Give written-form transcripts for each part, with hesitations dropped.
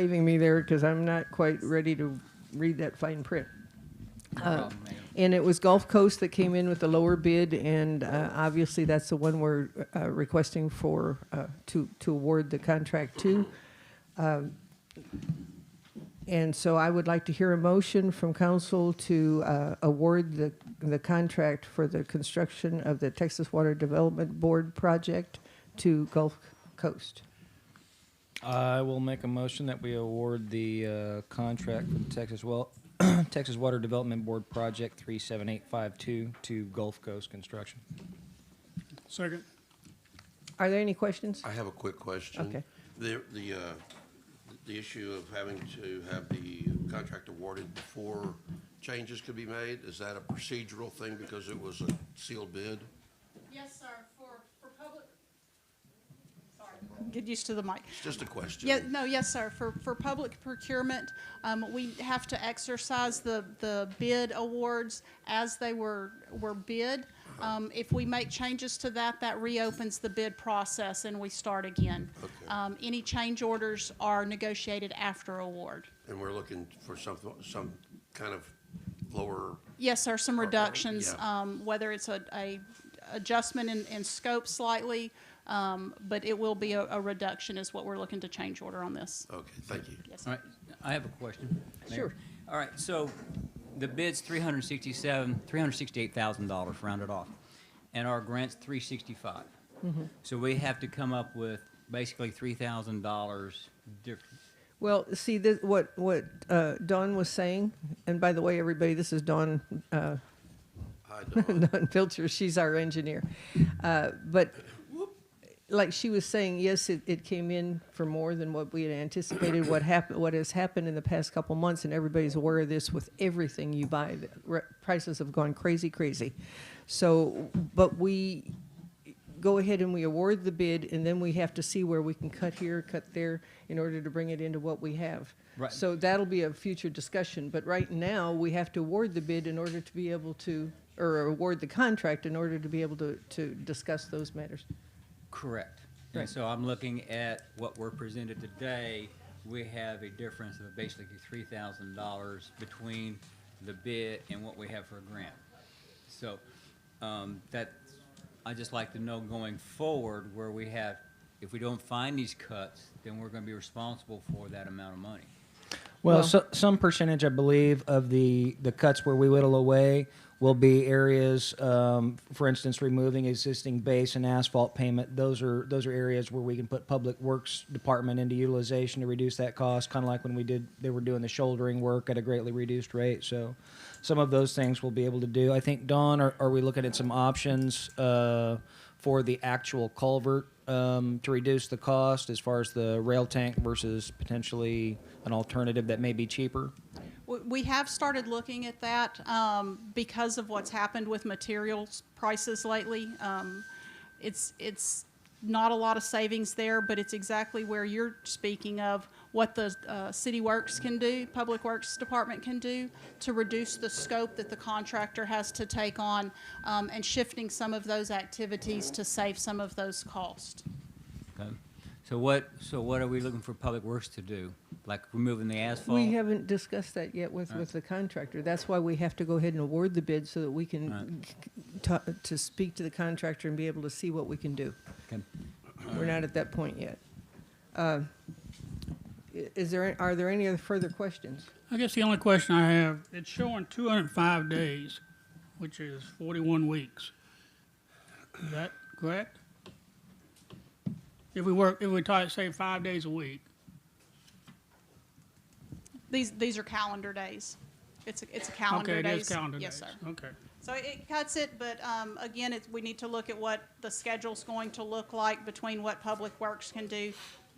saving me there because I'm not quite ready to read that fine print. And it was Gulf Coast that came in with the lower bid, and obviously that's the one we're requesting for to award the contract to. And so I would like to hear a motion from council to award the contract for the construction of the Texas Water Development Board project to Gulf Coast. I will make a motion that we award the contract for the Texas Water Development Board project 37852 to Gulf Coast Construction. Second. Are there any questions? I have a quick question. Okay. The issue of having to have the contract awarded before changes could be made, is that a procedural thing because it was a sealed bid? Yes, sir, for public, sorry, get used to the mic. It's just a question. Yeah, no, yes, sir, for public procurement, we have to exercise the bid awards as they were bid. If we make changes to that, that reopens the bid process and we start again. Okay. Any change orders are negotiated after award. And we're looking for some kind of lower. Yes, sir, some reductions, yeah. Whether it's a adjustment in scope slightly, but it will be a reduction is what we're looking to change order on this. Okay, thank you. Yes, All sir. right, I have a question. Mayor. Sure. All right, so the bid's $368,000 rounded off, and our grant's $365. Mm-hmm. So we have to come up with basically $3,000 different. Well, see, what Dawn was saying, and by the way, everybody, this is Dawn, Hi, Dawn. Dawn Filter. She's our engineer. But like she was saying, yes, it came in for more than what we had anticipated. What has happened in the past couple months, and everybody's aware of this with everything you buy. The prices have gone crazy. So, but we go ahead and we award the bid, and then we have to see where we can cut here, cut there, in order to bring it into what we have. Right. So that'll be a future discussion. But right now, we have to award the bid in order to be able to, or award the contract in order to be able to discuss those matters. Correct. Right. And so I'm looking at what we're presented today. We have a difference of basically $3,000 between the bid and what we have for a grant. So I just like to know going forward where we have, if we don't find these cuts, then we're going to be responsible for that amount of money. Well, some percentage, I believe, of the cuts where we whittle away will be areas, for instance, removing existing base and asphalt payment. Those are areas where we can put Public Works Department into utilization to reduce that cost, kind of like when they were doing the shouldering work at a greatly reduced rate. So some of those things we'll be able to do. I think, Dawn, are we looking at some options for the actual culvert to reduce the cost as far as the rail tank versus potentially an alternative that may be cheaper? We have started looking at that because of what's happened with materials prices lately. It's not a lot of savings there, but it's exactly where you're speaking of what the City Works can do, Public Works Department can do to reduce the scope that the contractor has to take on and shifting some of those activities to save some of those costs. Okay. So what are we looking for Public Works to do? Like removing the asphalt? We haven't discussed that yet with the contractor. That's why we have to go ahead and award the bid so that we can to speak to the contractor and be able to see what we can do. Okay. We're not at that point yet. Are there any other further questions? I guess the only question I have, it's showing 205 days, which is 41 weeks. Is that correct? If we say 5 days a week. These are calendar days. It's a calendar Okay, days. it is calendar days. Yes, sir. Okay. So it cuts it, but again, we need to look at what the schedule's going to look like between what Public Works can do.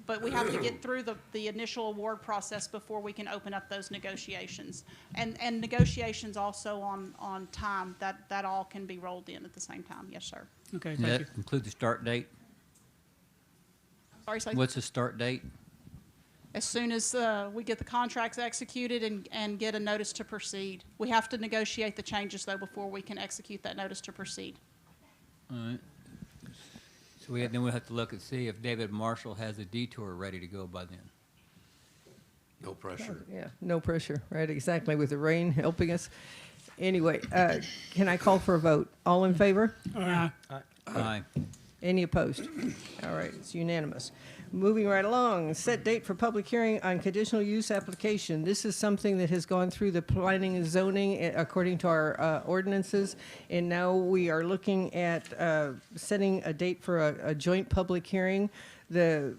But we have to get through the initial award process before we can open up those negotiations. And negotiations also on time, that all can be rolled in at the same time. Yes, sir. Okay, Does thank that you. include the start date? Sorry, say. What's the start date? As soon as we get the contracts executed and get a notice to proceed. We have to negotiate the changes, though, before we can execute that notice to proceed. All right. So then we'll have to look and see if David Marshall has a detour ready to go by then. No pressure. Yeah, no pressure, right, exactly, with the rain helping us. Anyway, can I call for a vote? All in favor? Aye. Any opposed? All right, it's unanimous. Moving right along, set date for public hearing on conditional use application. This is something that has gone through the planning and zoning according to our ordinances, and now we are looking at setting a date for a joint public hearing. The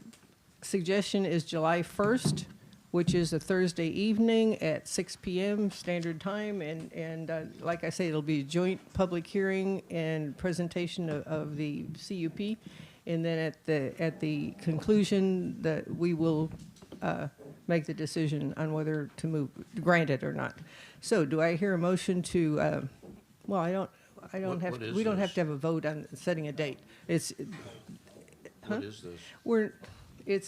suggestion is July 1st, which is a Thursday evening at 6 p.m. Standard Time, and like I say, it'll be a joint public hearing and presentation of the CUP, and then at the conclusion, that we will make the decision on whether to grant it or not. So, do I hear a motion to? Well, I don't have. What is We don't this? have to have a vote on setting a date. It's. What is this?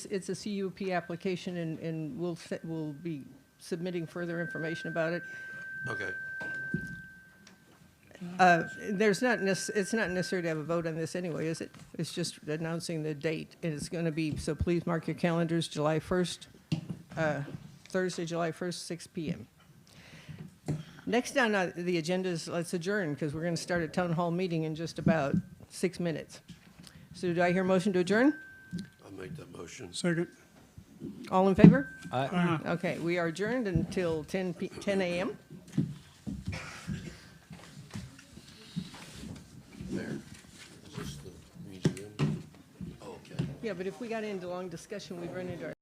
It's a CUP application, and we'll be submitting further information about it. Okay. It's not necessary to have a vote on this anyway, is it? It's just announcing the date, and it's going to be, so please mark your calendars, July 1st, Thursday, July 1st, 6 p.m. Next on the agenda is let's adjourn, because we're going to start a Townhall Meeting in just about 6 minutes. So do I hear a motion to adjourn? I'll make that motion. Second. All in favor? Aye. Okay, we are adjourned until 10 a.m. There. Is this the museum? Oh, okay. Yeah, but if we got into long discussion, we'd run into our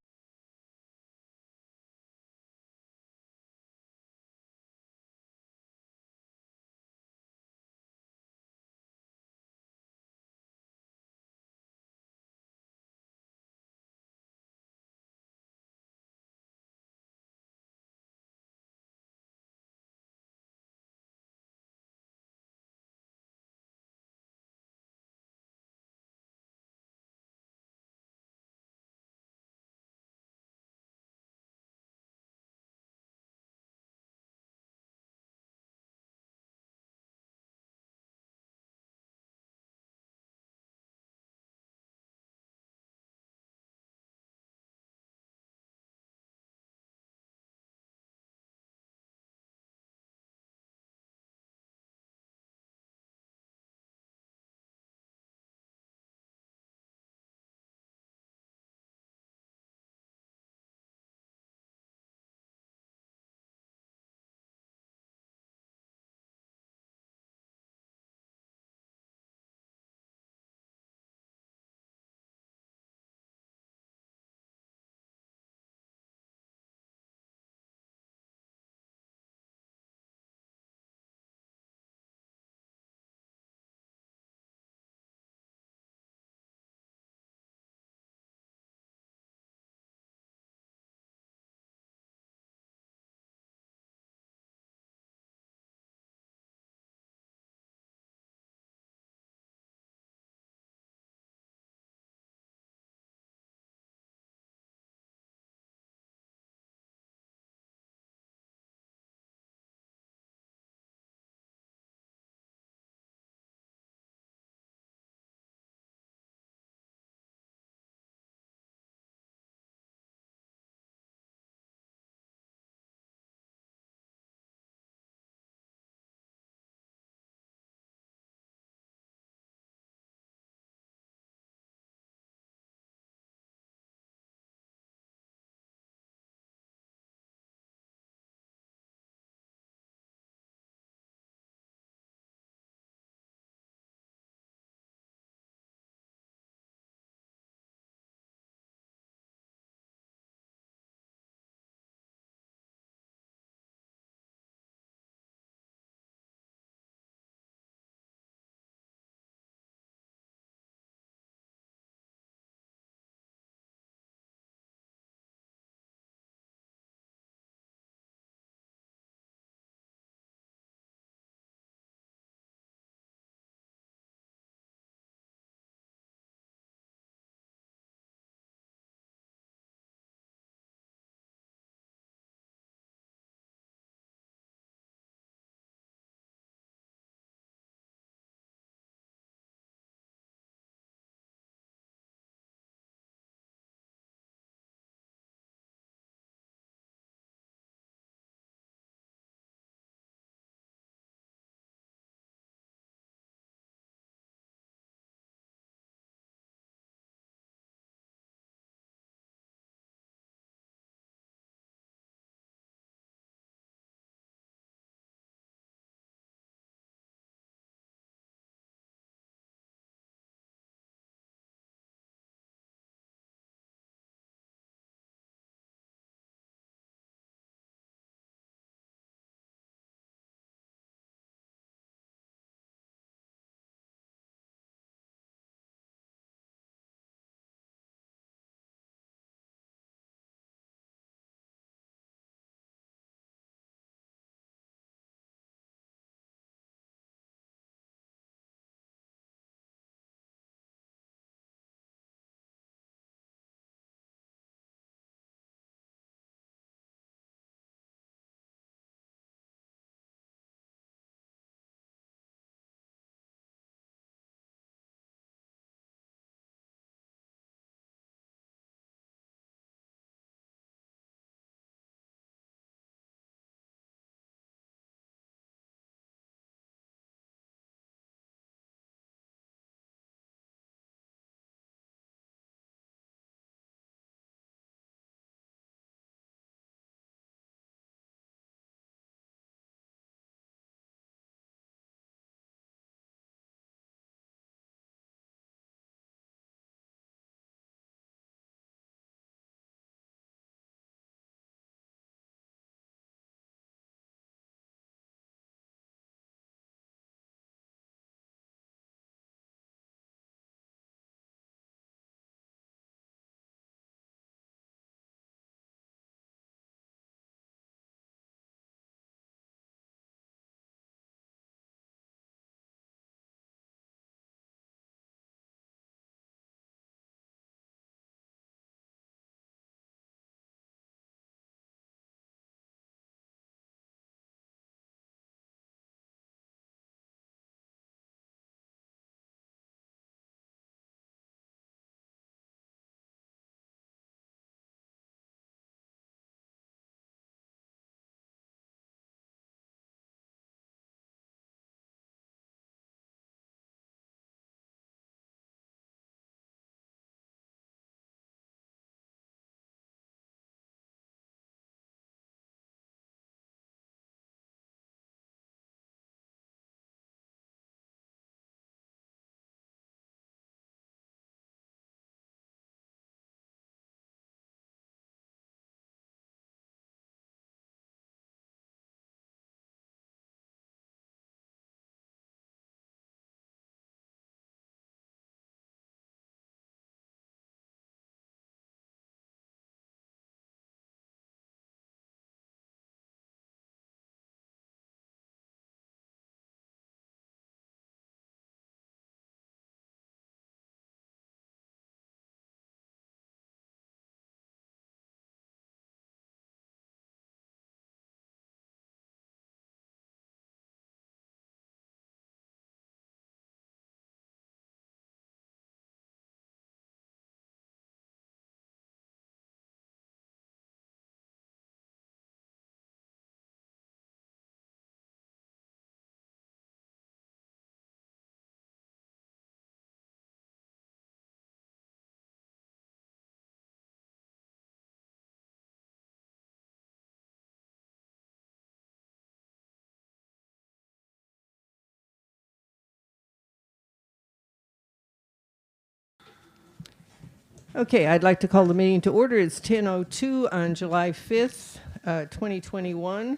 Okay, I'd like to call the meeting to order. It's 10:02 on July 5th, 2021.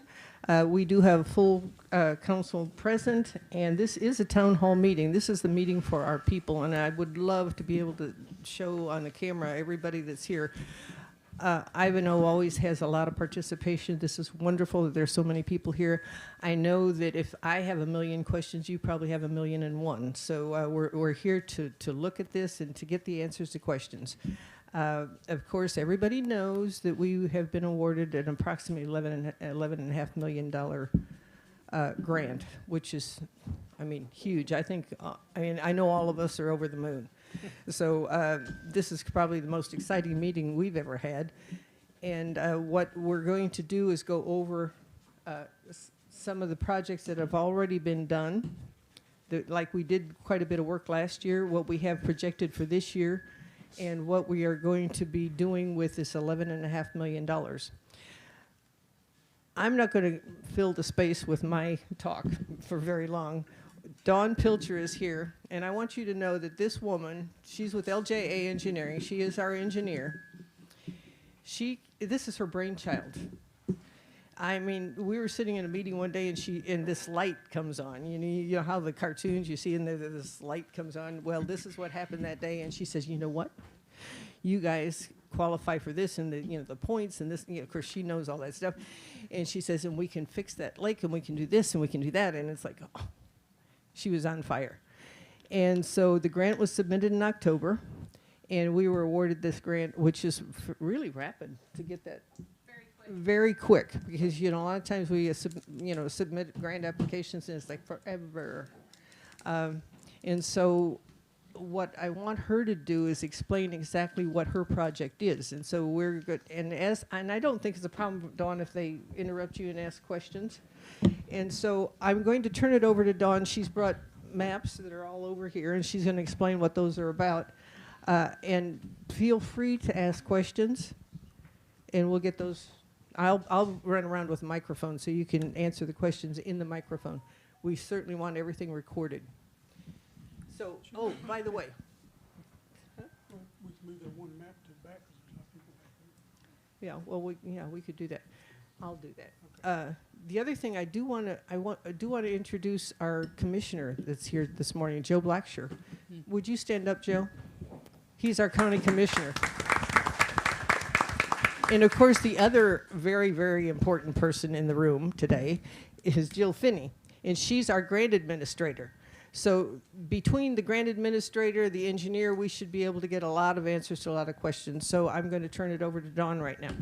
We do have full council present, and this is a town hall meeting. This is the meeting for our people, and I would love to be able to show on the camera everybody that's here. Ivanhoe always has a lot of participation. This is wonderful that there's so many people here. I know that if I have a million questions, you probably have 1,000,001. So we're here to look at this and to get the answers to questions. Of course, everybody knows that we have been awarded an approximately $11.5 million grant, which is, I mean, huge. I think, I know all of us are over the moon. So this is probably the most exciting meeting we've ever had. And what we're going to do is go over some of the projects that have already been done. Like we did quite a bit of work last year, what we have projected for this year, and what we are going to be doing with this $11.5 million. I'm not going to fill the space with my talk for very long. Dawn Pilcher is here, and I want you to know that this woman, she's with LJA Engineering. She is our engineer. This is her brainchild. I mean, we were sitting in a meeting one day, and this light comes on. You know how the cartoons you see in there, this light comes on. Well, this is what happened that day, and she says, "You know what? You guys qualify for this, and the points, and this. Of course, she knows all that stuff." And she says, "And we can fix that lake, and we can do this, and we can do that." And it's like, oh. She was on fire. And so the grant was submitted in October, and we were awarded this grant, which is really rapid to get that. Very quick, because a lot of times we submit grant applications and it's like forever. And so what I want her to do is explain exactly what her project is. And so we're good. And I don't think it's a problem, Dawn, if they interrupt you and ask questions. And so I'm going to turn it over to Dawn. She's brought maps that are all over here, and she's going to explain what those are about. And feel free to ask questions, and we'll get those. I'll run around with a microphone so you can answer the questions in the microphone. We certainly want everything recorded. So, oh, by the way. We can move that one map to the back. Yeah, well, we could do that. I'll do that. The other thing I do want to introduce our commissioner that's here this morning, Joe Blacksher. Would you stand up, Joe? He's our county commissioner. And of course, the other very, very important person in the room today is Jill Finney, and she's our grant administrator. So between the grant administrator, the engineer, we should be able to get a lot of answers to a lot of questions. So I'm going to turn it over to Dawn right now.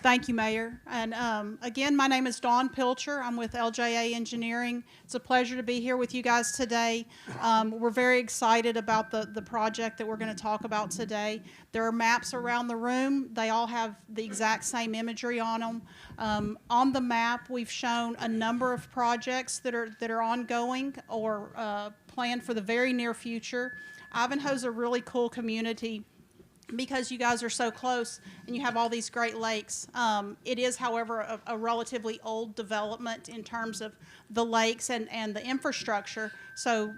Thank you, Mayor. And again, my name is Dawn Pilcher. I'm with LJA Engineering. It's a pleasure to be here with you guys today. We're very excited about the project that we're going to talk about today. There are maps around the room. They all have the exact same imagery on them. On the map, we've shown a number of projects that are ongoing or planned for the very near future. Ivanhoe's a really cool community because you guys are so close and you have all these great lakes. It is, however, a relatively old development in terms of the lakes and the infrastructure. So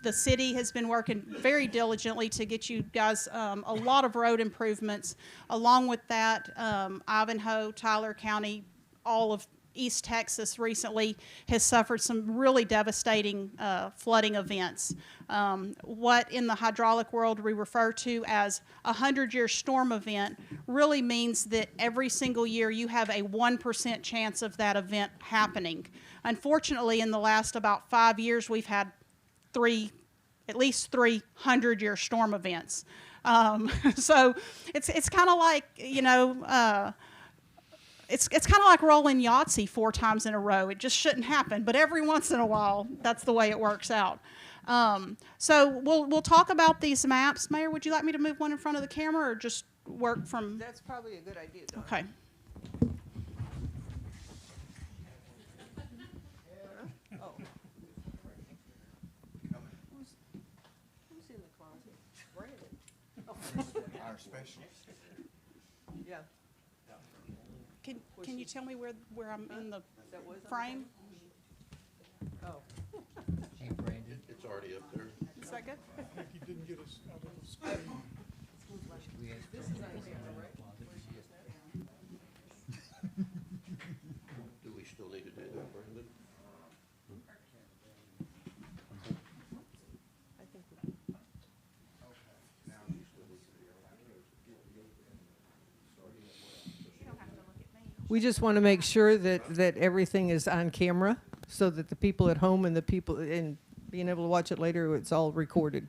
the city has been working very diligently to get you guys a lot of road improvements. Along with that, Ivanhoe, Tyler County, all of East Texas recently has suffered some really devastating flooding events. What in the hydraulic world we refer to as a 100-year storm event really means that every single year you have a 1% chance of that event happening. Unfortunately, in the last about 5 years, we've had at least three 100-year storm events. So it's kind of like, It's kind of like rolling Yahtzee 4 times in a row. It just shouldn't happen, but every once in a while, that's the way it works out. So we'll talk about these maps. Mayor, would you like me to move one in front of the camera or just work from? That's probably a good idea, Dawn. Okay. Oh. Who's in the closet? Brandon. Our specialist. Yeah. Can you tell me where I'm in the frame? Oh. Hey, Brandon. It's already up there. that good? Like you didn't get us out of the screen. Do we still need to do that, Brandon? We just want to make sure that everything is on camera so that the people at home and the people and being able to watch it later, it's all recorded.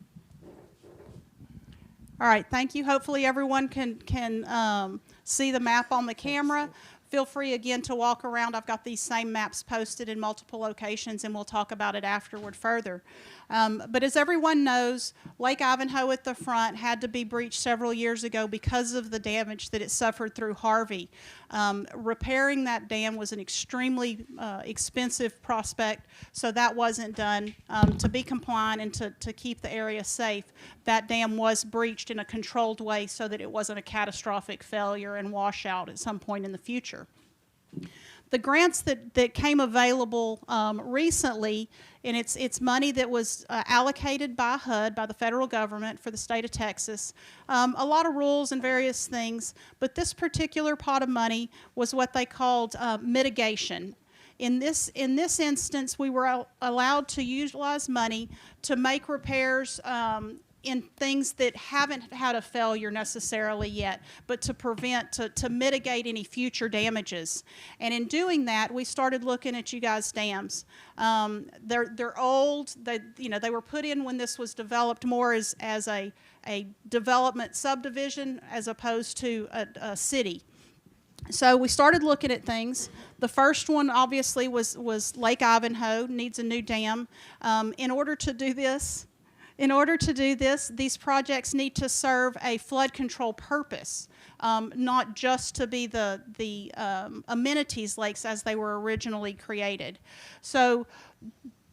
All right, thank you. Hopefully everyone can see the map on the camera. Feel free again to walk around. I've got these same maps posted in multiple locations, and we'll talk about it afterward further. But as everyone knows, Lake Ivanhoe at the front had to be breached several years ago because of the damage that it suffered through Harvey. Repairing that dam was an extremely expensive prospect, so that wasn't done. To be compliant and to keep the area safe, that dam was breached in a controlled way so that it wasn't a catastrophic failure and washout at some point in the future. The grants that came available recently, and it's money that was allocated by HUD, by the federal government for the state of Texas. A lot of rules and various things, but this particular pot of money was what they called mitigation. In this instance, we were allowed to utilize money to make repairs in things that haven't had a failure necessarily yet, but to prevent, to mitigate any future damages. And in doing that, we started looking at you guys' dams. They're old. They were put in when this was developed more as a development subdivision as opposed to a city. So we started looking at things. The first one, obviously, was Lake Ivanhoe, needs a new dam. In order to do this, these projects need to serve a flood control purpose, not just to be the amenities lakes as they were originally created. So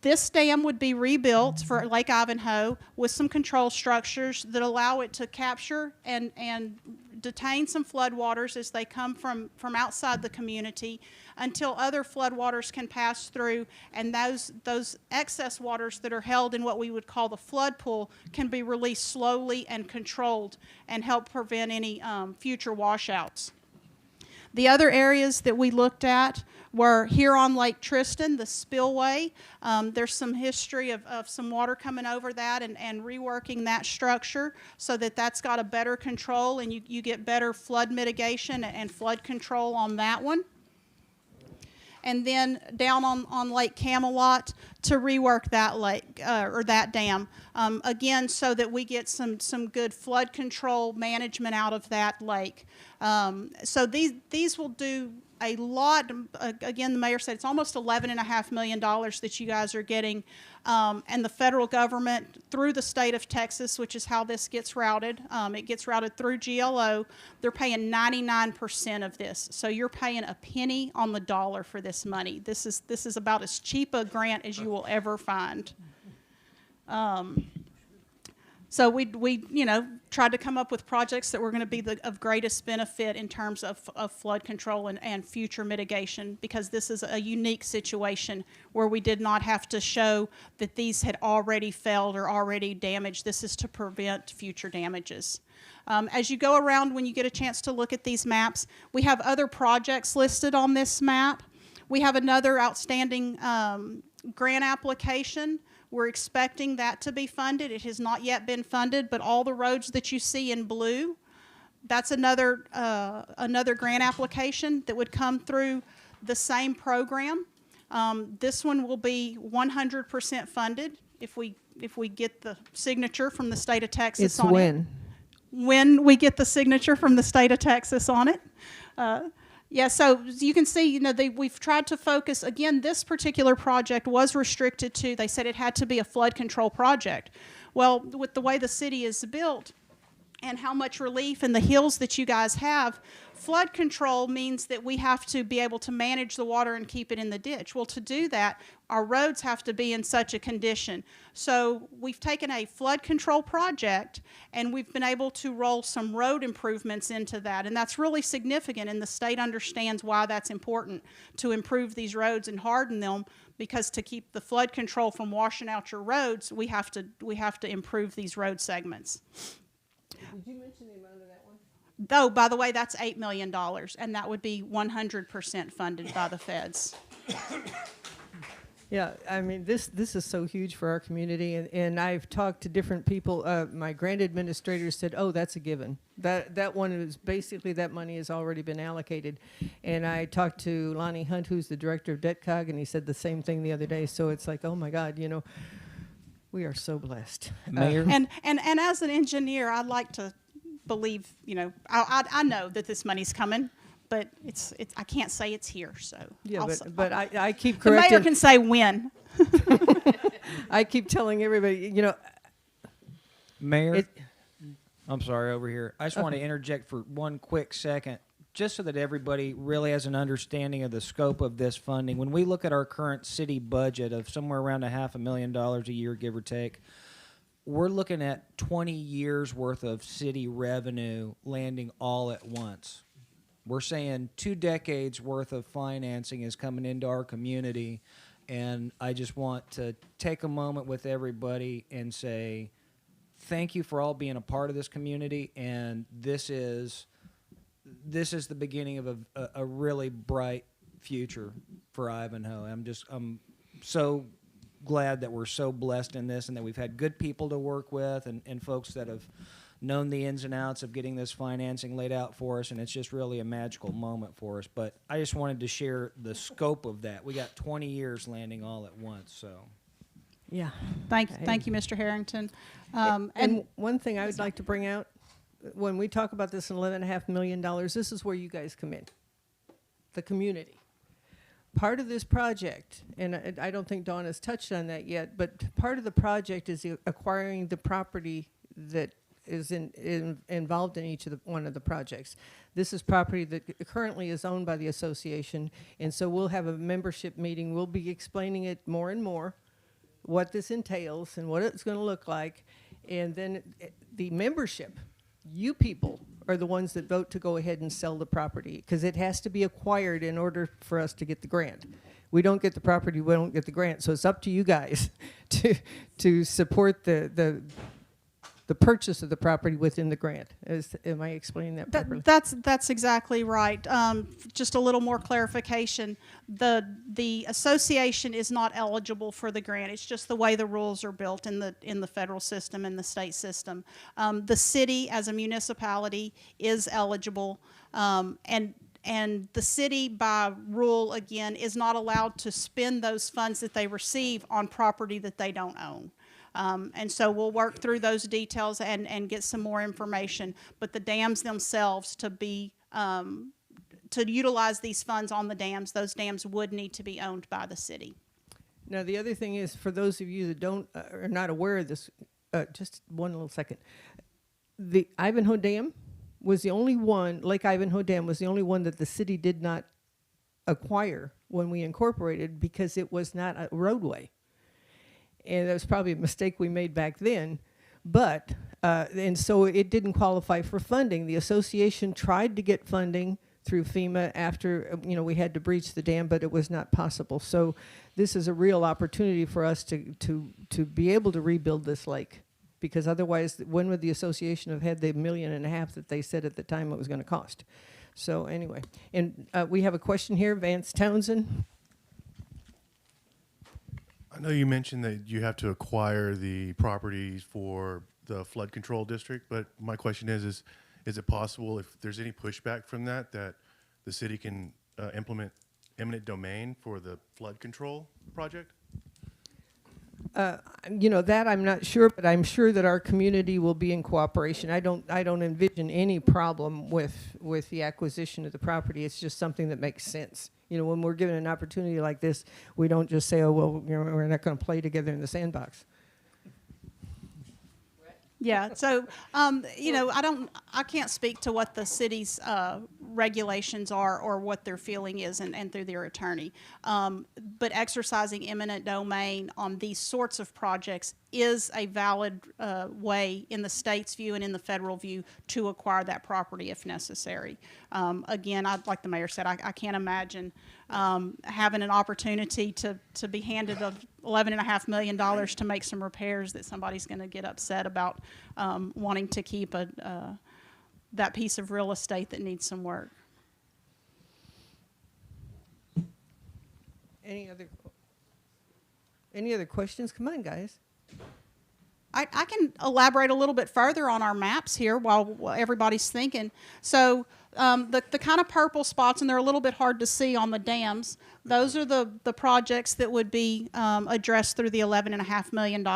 this dam would be rebuilt for Lake Ivanhoe with some control structures that allow it to capture and detain some floodwaters as they come from outside the community until other floodwaters can pass through, and those excess waters that are held in what we would call the flood pool can be released slowly and controlled and help prevent any future washouts. The other areas that we looked at were here on Lake Tristan, the spillway. There's some history of some water coming over that and reworking that structure so that that's got a better control and you get better flood mitigation and flood control on that one. And then down on Lake Camelot to rework that lake or that dam, again, so that we get some good flood control management out of that lake. So these will do a lot. Again, the mayor said it's almost $11.5 million that you guys are getting, and the federal government through the state of Texas, which is how this gets routed. It gets routed through GLO. They're paying 99% of this, so you're paying a penny on the dollar for this money. This is about as cheap a grant as you will ever find. So we tried to come up with projects that were going to be of greatest benefit in terms of flood control and future mitigation, because this is a unique situation where we did not have to show that these had already failed or already damaged. This is to prevent future damages. As you go around, when you get a chance to look at these maps, we have other projects listed on this map. We have another outstanding grant application. We're expecting that to be funded. It has not yet been funded, but all the roads that you see in blue, that's another grant application that would come through the same program. This one will be 100% funded if we get the signature from the state of Texas on it. When we get the signature from the state of Texas on it. Yeah, so you can see, we've tried to focus, again, this particular project was restricted to, they said it had to be a flood control project. Well, with the way the city is built, and how much relief in the hills that you guys have, flood control means that we have to be able to manage the water and keep it in the ditch. Well, to do that, our roads have to be in such a condition. So we've taken a flood control project and we've been able to roll some road improvements into that. And that's really significant, and the state understands why that's important, to improve these roads and harden them, because to keep the flood control from washing out your roads, we have to improve these road segments. Did you mention the amount of that one? Though, by the way, that's $8 million, and that would be 100% funded by the feds. Yeah, I mean, this is so huge for our community, and I've talked to different people. My grant administrator said, oh, that's a given. That one is basically, that money has already been allocated. And I talked to Lonnie Hunt, who's the director of DETCOG, and he said the same thing the other day. So it's like, oh my God, you know, we are so blessed. Mayor? And as an engineer, I'd like to believe, you know, I know that this money's coming, but it's I can't say it's here. So Yeah, but I keep the mayor correcting. can say when. I keep telling everybody, you know, Mayor, I'm sorry, over here. I just want to interject for one quick second, just so that everybody really has an understanding of the scope of this funding. When we look at our current city budget of somewhere around $500,000 a year, give or take, we're looking at 20 years worth of city revenue landing all at once. We're saying 2 decades worth of financing is coming into our community, and I just want to take a moment with everybody and say thank you for all being a part of this community, and this is the beginning of a really bright future for Ivanhoe. I'm so glad that we're so blessed in this, and that we've had good people to work with, and folks that have known the ins and outs of getting this financing laid out for us, and it's just really a magical moment for us. But I just wanted to share the scope of that. We got 20 years landing all at once, so. yeah. Thank you, Mr. Harrington. And one thing I would like to bring out, when we talk about this $11.5 million, this is where you guys come in, the community. Part of this project, and I don't think Dawn has touched on that yet, but part of the project is acquiring the property that is involved in each of one of the projects. This is property that currently is owned by the association, and so we'll have a membership meeting. We'll be explaining it more and more, what this entails and what it's going to look like, and then the membership, you people are the ones that vote to go ahead and sell the property, because it has to be acquired in order for us to get the grant. We don't get the property, we don't get the grant. So it's up to you guys to support the purchase of the property within the grant. Am I explaining that properly? That's exactly right. Just a little more clarification. The association is not eligible for the grant. It's just the way the rules are built in the federal system and the state system. The city, as a municipality, is eligible, and the city, by rule, again, is not allowed to spend those funds that they receive on property that they don't own. And so we'll work through those details and get some more information. But the dams themselves, to utilize these funds on the dams, those dams would need to be owned by the city. Now, the other thing is, for those of you that don't are not aware of this, just one little second. The Ivanhoe Dam was the only one, Lake Ivanhoe Dam was the only one that the city did not acquire when we incorporated, because it was not a roadway. And that was probably a mistake we made back then. But, and so it didn't qualify for funding. The association tried to get funding through FEMA after, we had to breach the dam, but it was not possible. So this is a real opportunity for us to be able to rebuild this lake. Because otherwise, when would the association have had the $1.5 million that they said at the time it was going to cost? So anyway, and we have a question here, Vance Townsend. I know you mentioned that you have to acquire the properties for the flood control district, but my question is it possible, if there's any pushback from that the city can implement eminent domain for the flood control project? That I'm not sure, but I'm sure that our community will be in cooperation. I don't envision any problem with the acquisition of the property. It's just something that makes sense. When we're given an opportunity like this, we don't just say, oh, well, we're not going to play together in the sandbox. Yeah, so, I can't speak to what the city's regulations are or what their feeling is and through their attorney. But exercising eminent domain on these sorts of projects is a valid way in the state's view and in the federal view to acquire that property if necessary. Again, like the mayor said, I can't imagine having an opportunity to be handed $11.5 million to make some repairs that somebody's going to get upset about wanting to keep that piece of real estate that needs some work. Any other questions? Come on, guys. I can elaborate a little bit further on our maps here while everybody's thinking. So the kind of purple spots, and they're a little bit hard to see on the dams, those are the projects that would be addressed through the $11.5 million.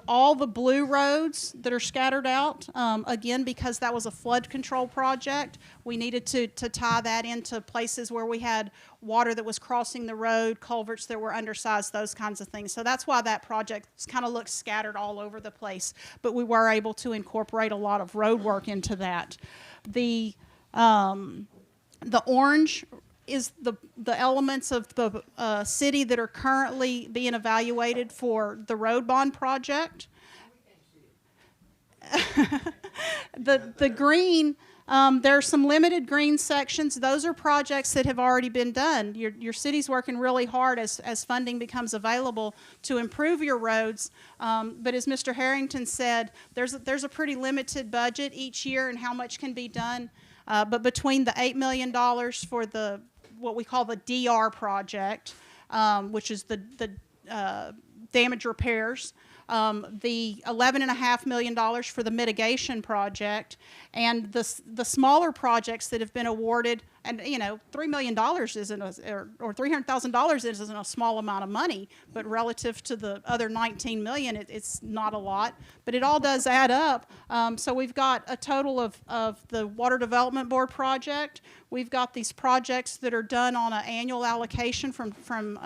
All the blue roads that are scattered out, again, because that was a flood control project, we needed to tie that into places where we had water that was crossing the road, culverts that were undersized, those kinds of things. So that's why that project kind of looks scattered all over the place. But we were able to incorporate a lot of road work into that. The orange is the elements of the city that are currently being evaluated for the road bond project. The green, there are some limited green sections. Those are projects that have already been done. Your city's working really hard as funding becomes available to improve your roads. But as Mr. Harrington said, there's a pretty limited budget each year and how much can be done. But between the $8 million for what we call the DR project, which is the damage repairs, the $11.5 million for the mitigation project, and the smaller projects that have been awarded. And $3 million isn't or $300,000 isn't a small amount of money, but relative to the other $19 million, it's not a lot. But it all does add up. So we've got a total of the Water Development Board project. We've got these projects that are done on an annual allocation from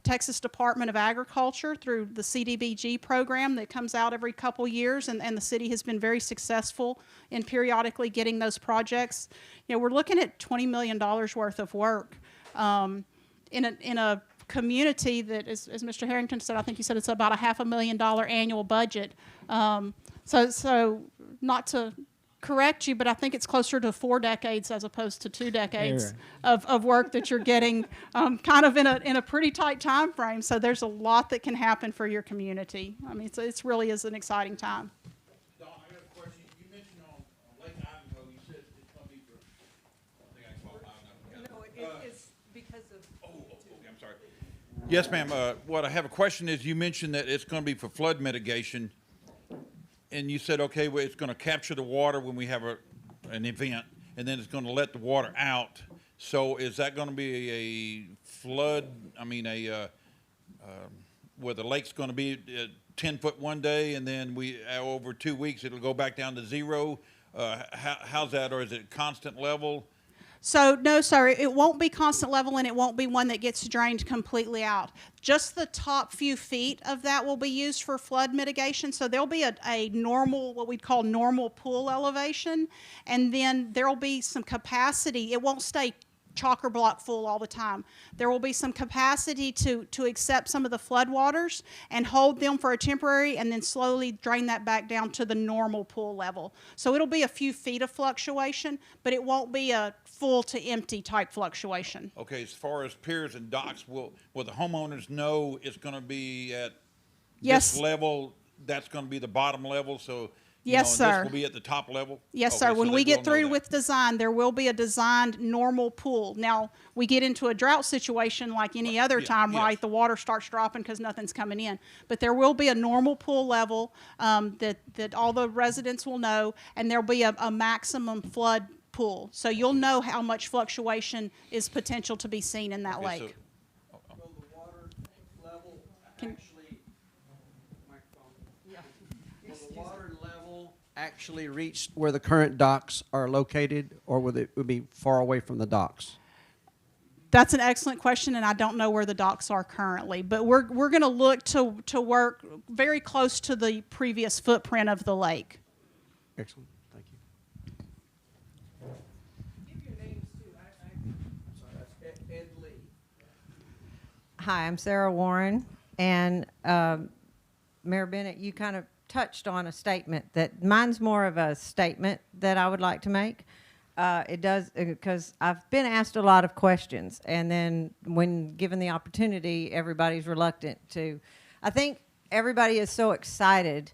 Texas Department of Agriculture through the CDBG program that comes out every couple years, and the city has been very successful in periodically getting those projects. We're looking at $20 million worth of work in a community that, as Mr. Harrington said, I think you said it's about a $500,000 annual budget. So not to correct you, but I think it's closer to 4 decades as opposed to 2 decades of work that you're getting kind of in a pretty tight time frame. So there's a lot that can happen for your community. I mean, it's really is an exciting time. Don, I got a question. You mentioned on Lake Ivanhoe, you said it's going to be for, I think I called Ivanhoe. No, it's because of. Okay, I'm sorry. Yes, ma'am. What I have a question is, you mentioned that it's going to be for flood mitigation. And you said, okay, well, it's going to capture the water when we have an event, and then it's going to let the water out. So is that going to be a flood, where the lake's going to be 10 foot one day, and then over 2 weeks, it'll go back down to 0? How's that, or is it constant level? So no, sir, it won't be constant level, and it won't be one that gets drained completely out. Just the top few feet of that will be used for flood mitigation. So there'll be a normal, what we'd call normal pool elevation, and then there'll be some capacity. It won't stay chocker block full all the time. There will be some capacity to accept some of the flood waters and hold them for a temporary, and then slowly drain that back down to the normal pool level. So it'll be a few feet of fluctuation, but it won't be a full to empty type fluctuation. Okay, as far as piers and docks, will the homeowners know it's going to be at Yes. this level? That's going to be the bottom level, so Yes, sir. This will be at the top level? Yes, Okay, sir. so When they we will get know through that. with design, there will be a designed normal pool. Now, we get into a drought situation like any other Yeah, time, yes. right? The water starts dropping because nothing's coming in. But there will be a normal pool level that all the residents will know, and there'll be a maximum flood pool. So you'll know how much fluctuation is potential to be seen in that Okay, lake. Will the water level Can- actually, will the water level actually reach where the current docks are located, or will it be far away from the docks? That's an excellent question, and I don't know where the docks are currently. But we're going to look to work very close to the previous footprint of the lake. Excellent, thank you. Give your names too. That's Ed Lee. Hi, I'm Sarah Warren, and Mayor Bennett, you kind of touched on a statement that mine's more of a statement that I would like to make. It does, because I've been asked a lot of questions, and then when given the opportunity, everybody's reluctant to. I think everybody is so excited,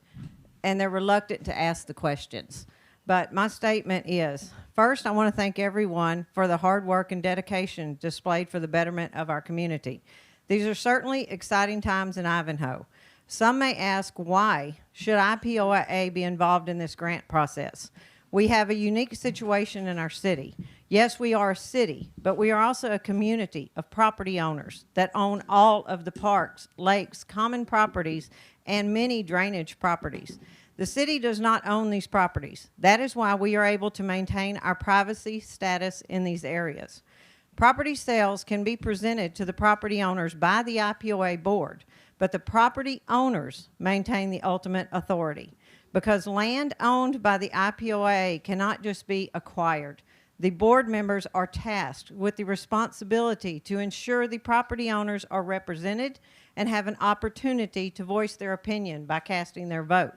and they're reluctant to ask the questions. But my statement is, first, I want to thank everyone for the hard work and dedication displayed for the betterment of our community. These are certainly exciting times in Ivanhoe. Some may ask, why should IPOIA be involved in this grant process? We have a unique situation in our city. Yes, we are a city, but we are also a community of property owners that own all of the parks, lakes, common properties, and many drainage properties. The city does not own these properties. That is why we are able to maintain our privacy status in these areas. Property sales can be presented to the property owners by the IPOA board, but the property owners maintain the ultimate authority. Because land owned by the IPOA cannot just be acquired. The board members are tasked with the responsibility to ensure the property owners are represented and have an opportunity to voice their opinion by casting their vote.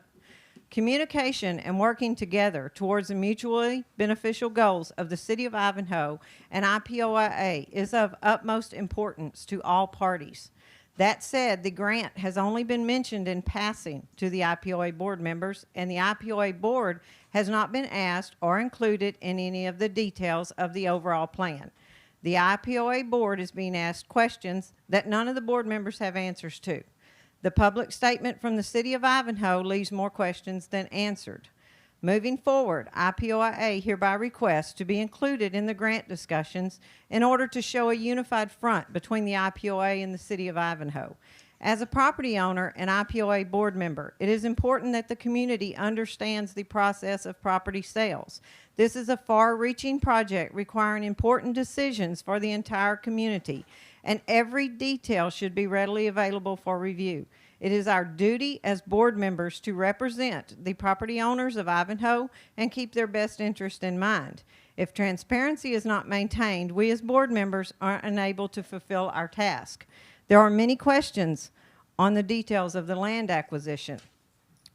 Communication and working together towards the mutually beneficial goals of the City of Ivanhoe and IPOIA is of utmost importance to all parties. That said, the grant has only been mentioned in passing to the IPOA board members, and the IPOA board has not been asked or included in any of the details of the overall plan. The IPOA board is being asked questions that none of the board members have answers to. The public statement from the City of Ivanhoe leaves more questions than answered. Moving forward, IPOIA hereby requests to be included in the grant discussions in order to show a unified front between the IPOA and the City of Ivanhoe. As a property owner and IPOA board member, it is important that the community understands the process of property sales. This is a far-reaching project requiring important decisions for the entire community, and every detail should be readily available for review. It is our duty as board members to represent the property owners of Ivanhoe and keep their best interest in mind. If transparency is not maintained, we as board members are unable to fulfill our task. There are many questions on the details of the land acquisition.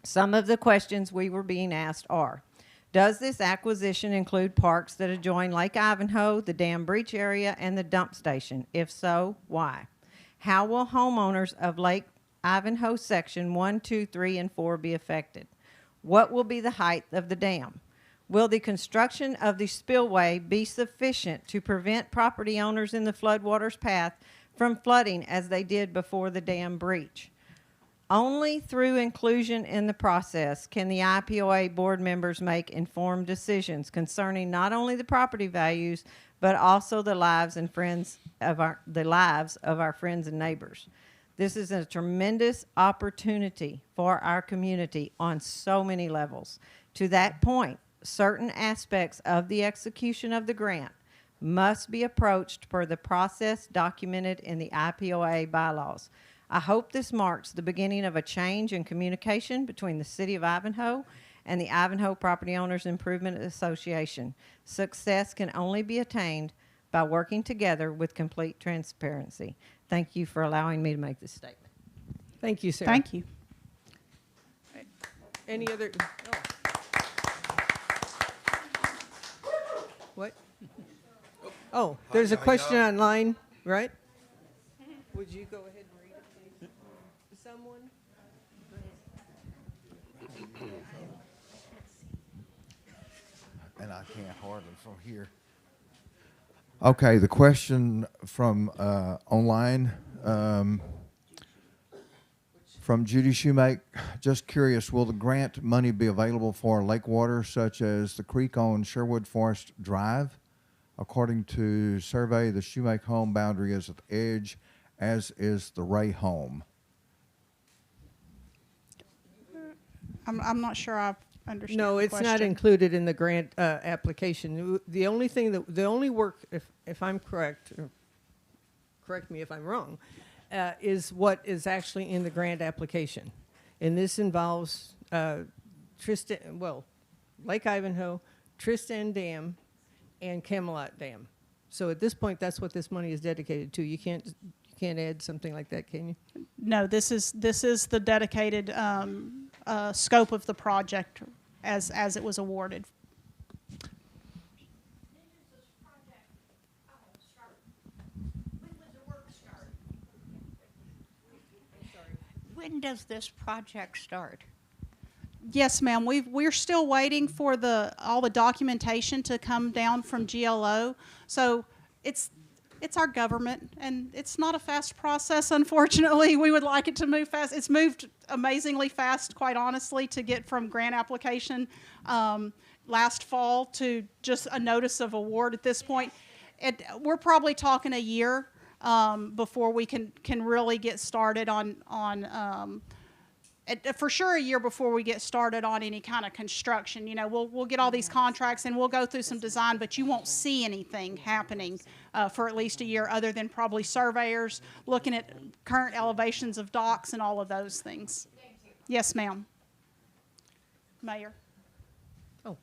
Some of the questions we were being asked are, does this acquisition include parks that adjoin Lake Ivanhoe, the dam breach area, and the dump station? If so, why? How will homeowners of Lake Ivanhoe Section 1, 2, 3, and 4 be affected? What will be the height of the dam? Will the construction of the spillway be sufficient to prevent property owners in the floodwaters path from flooding as they did before the dam breach? Only through inclusion in the process can the IPOA board members make informed decisions concerning not only the property values, but also the lives of our friends and neighbors. This is a tremendous opportunity for our community on so many levels. To that point, certain aspects of the execution of the grant must be approached per the process documented in the IPOA bylaws. I hope this marks the beginning of a change in communication between the City of Ivanhoe and the Ivanhoe Property Owners Improvement Association. Success can only be attained by working together with complete transparency. Thank you for allowing me to make this statement. Thank you, Sarah. Thank you. Any other? Oh. What? Oh, there's a question online, right? Would you go ahead and read it, please? Someone? And I can't hardly from here. Okay, the question from online from Judy Shoemake. Just curious, will the grant money be available for lake water such as the creek on Sherwood Forest Drive? According to survey, the Shoemake home boundary is at the edge, as is the Ray home. I'm not sure I understand No, the it's not question. included in the grant application. The only thing the only work, if I'm correct, correct me if I'm wrong, is what is actually in the grant application. And this involves Lake Ivanhoe, Tristan Dam, and Camelot Dam. So at this point, that's what this money is dedicated to. You can't add something like that, can you? No, this is the dedicated scope of the project as it was awarded. When does this project start? Yes, ma'am. We're still waiting for all the documentation to come down from GLO. So it's our government, and it's not a fast process, unfortunately. We would like it to move fast. It's moved amazingly fast, quite honestly, to get from grant application last fall to just a notice of award at this point. We're probably talking a year before we can really get started on for sure a year before we get started on any kind of construction. You know, we'll get all these contracts and we'll go through some design, but you won't see anything happening for at least a year, other than probably surveyors looking at current elevations of docks and all of those things. Yes, ma'am. Mayor. Oh.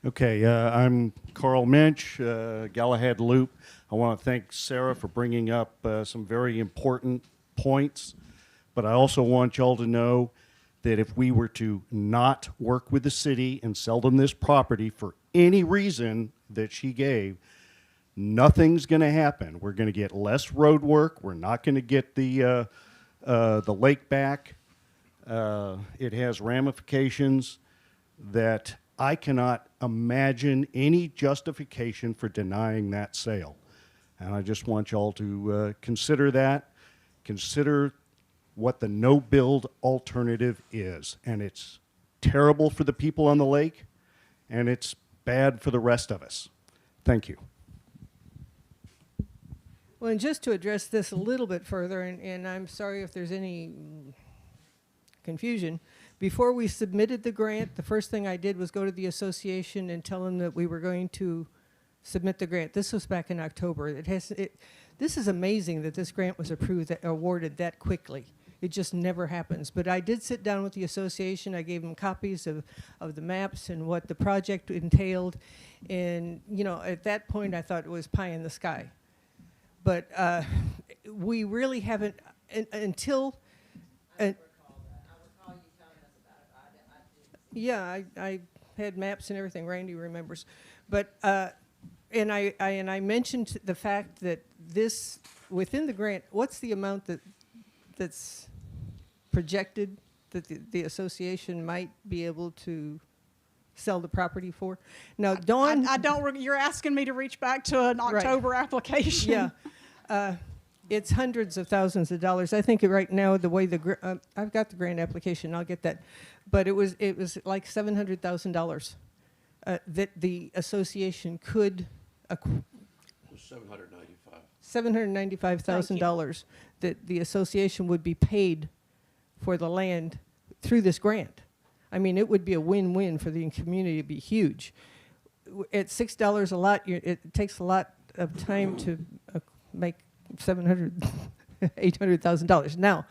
Okay, I'm Carl Minch, Galahad Loop. I want to thank Sarah for bringing up some very important points, but I also want y'all to know that if we were to not work with the city and sell them this property for any reason that she gave, nothing's going to happen. We're going to get less road work. We're not going to get the lake back. It has ramifications that I cannot imagine any justification for denying that sale. And I just want y'all to consider that. Consider what the no-build alternative is. And it's terrible for the people on the lake, and it's bad for the rest of us. Thank you. Well, and just to address this a little bit further, and I'm sorry if there's any confusion, before we submitted the grant, the first thing I did was go to the association and tell them that we were going to submit the grant. This was back in October. This is amazing that this grant was awarded that quickly. It just never happens. But I did sit down with the association. I gave them copies of the maps and what the project entailed. And, you know, at that point, I thought it was pie in the sky. But we really haven't, until... Yeah, I had maps and everything. Randy remembers. But, and I mentioned the fact that this, within the grant, what's the amount that's projected that the association might be able to sell the property for? Now, Dawn... you're asking me to reach back to an October application. Yeah. It's hundreds of thousands of dollars. I think right now the way I've got the grant application. I'll get that, but it was like $700,000 that the association could. $795,000 that the association would be paid for the land through this grant. I mean, it would be a win-win for the community. It'd be huge. At $6 a lot, it takes a lot of time to make $800,000. Now,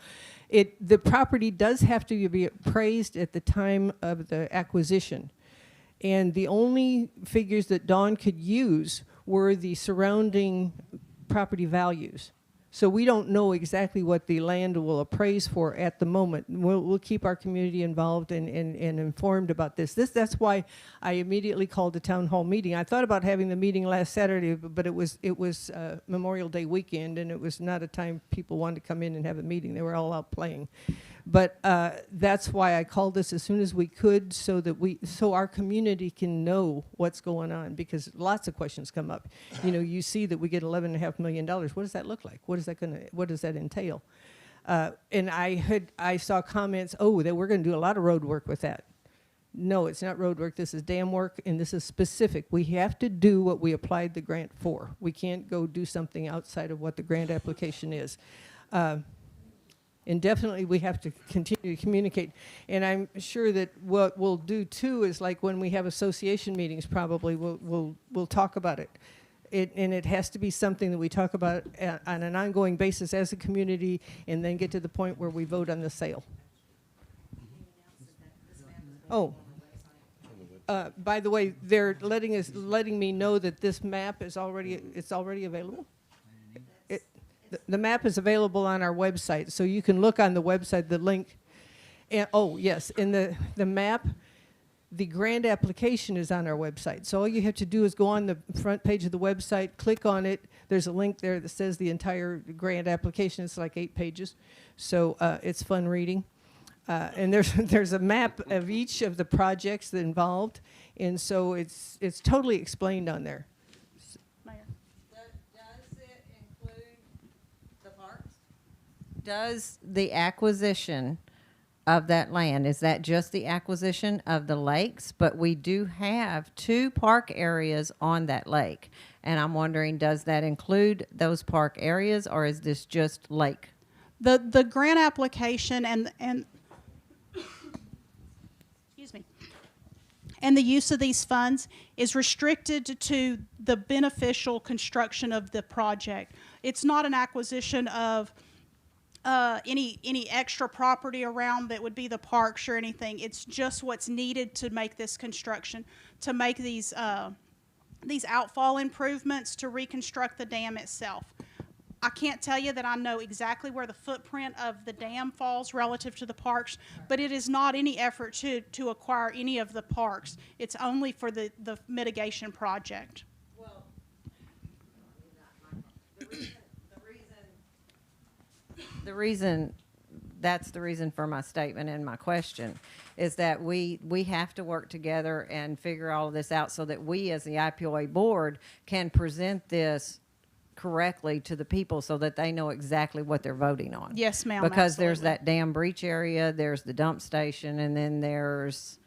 the property does have to be appraised at the time of the acquisition, and the only figures that Dawn could use were the surrounding property values. So we don't know exactly what the land will appraise for at the moment. We'll keep our community involved and informed about this. That's why I immediately called the town hall meeting. I thought about having the meeting last Saturday, but it was Memorial Day weekend, and it was not a time people wanted to come in and have a meeting. They were all out playing. But that's why I called this as soon as we could, so our community can know what's going on, because lots of questions come up. You know, you see that we get $11.5 million. What does that look like? What does that entail? And I saw comments, that we're going to do a lot of road work with that. No, it's not road work. This is dam work, and this is specific. We have to do what we applied the grant for. We can't go do something outside of what the grant application is. And definitely we have to continue to communicate. And I'm sure that what we'll do too is, like when we have association meetings, probably we'll talk about it. And it has to be something that we talk about on an ongoing basis as a community, and then get to the point where we vote on the sale. Oh, by the way, they're letting me know that this map is already available. The map is available on our website, so you can look on the website, the link. And, oh, yes, in the map, the grant application is on our website. So all you have to do is go on the front page of the website, click on it. There's a link there that says the entire grant application. It's like 8 pages. So it's fun reading. And there's a map of each of the projects that involved. And so it's totally explained on there. Mayor. Does it include the parks? Does the acquisition of that land, is that just the acquisition of the lakes? But we do have 2 park areas on that lake. And I'm wondering, does that include those park areas, or is this just lake? The grant application and excuse me, and the use of these funds is restricted to the beneficial construction of the project. It's not an acquisition of any extra property around that would be the parks or anything. It's just what's needed to make this construction, to make these outfall improvements, to reconstruct the dam itself. I can't tell you that I know exactly where the footprint of the dam falls relative to the parks, but it is not any effort to acquire any of the parks. It's only for the mitigation project. Well, that's the reason for my statement and my question, is that we have to work together and figure all of this out so that we as the IPOA board can present this correctly to the people so that they know exactly what they're voting on. Yes, ma'am. Because absolutely. there's that dam breach area, there's the dump station, and then there's,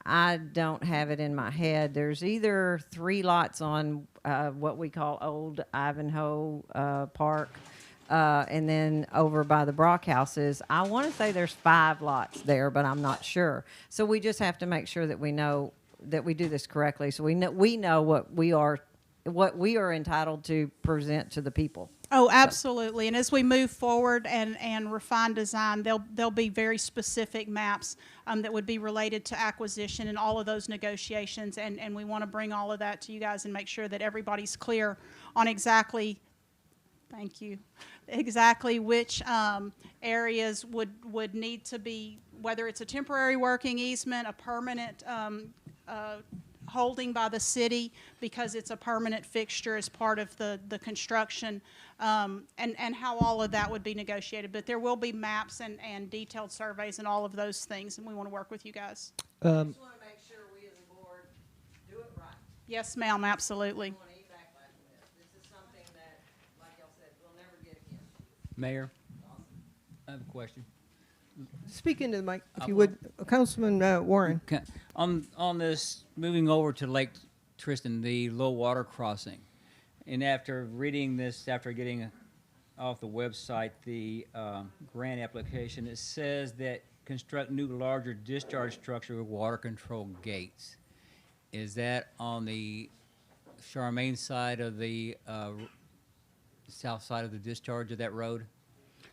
I don't have it in my head, there's either 3 lots on what we call Old Ivanhoe Park, and then over by the Brock houses, I want to say there's 5 lots there, but I'm not sure. So we just have to make sure that we know that we do this correctly, so we know what we are entitled to present to the people. Oh, absolutely. And as we move forward and refine design, there'll be very specific maps that would be related to acquisition and all of those negotiations. And we want to bring all of that to you guys and make sure that everybody's clear on exactly, thank you, exactly which areas would need to be, whether it's a temporary working easement, a permanent holding by the city because it's a permanent fixture as part of the construction, and how all of that would be negotiated. But there will be maps and detailed surveys and all of those things, and we want to work with you guys. I just want to make sure we as a board do it right. Yes, ma'am, absolutely. Don't want any backlash from this. This is something that, like y'all said, we'll never get again. Mayor, I have a question. Speak into the mic, if you would. Councilman Warren. Okay. On this, moving over to Lake Tristan, the low water crossing, and after reading this, after getting off the website the grant application, it says that construct new larger discharge structure with water control gates. Is that on the CHARMAINE side of the south side of the discharge of that road?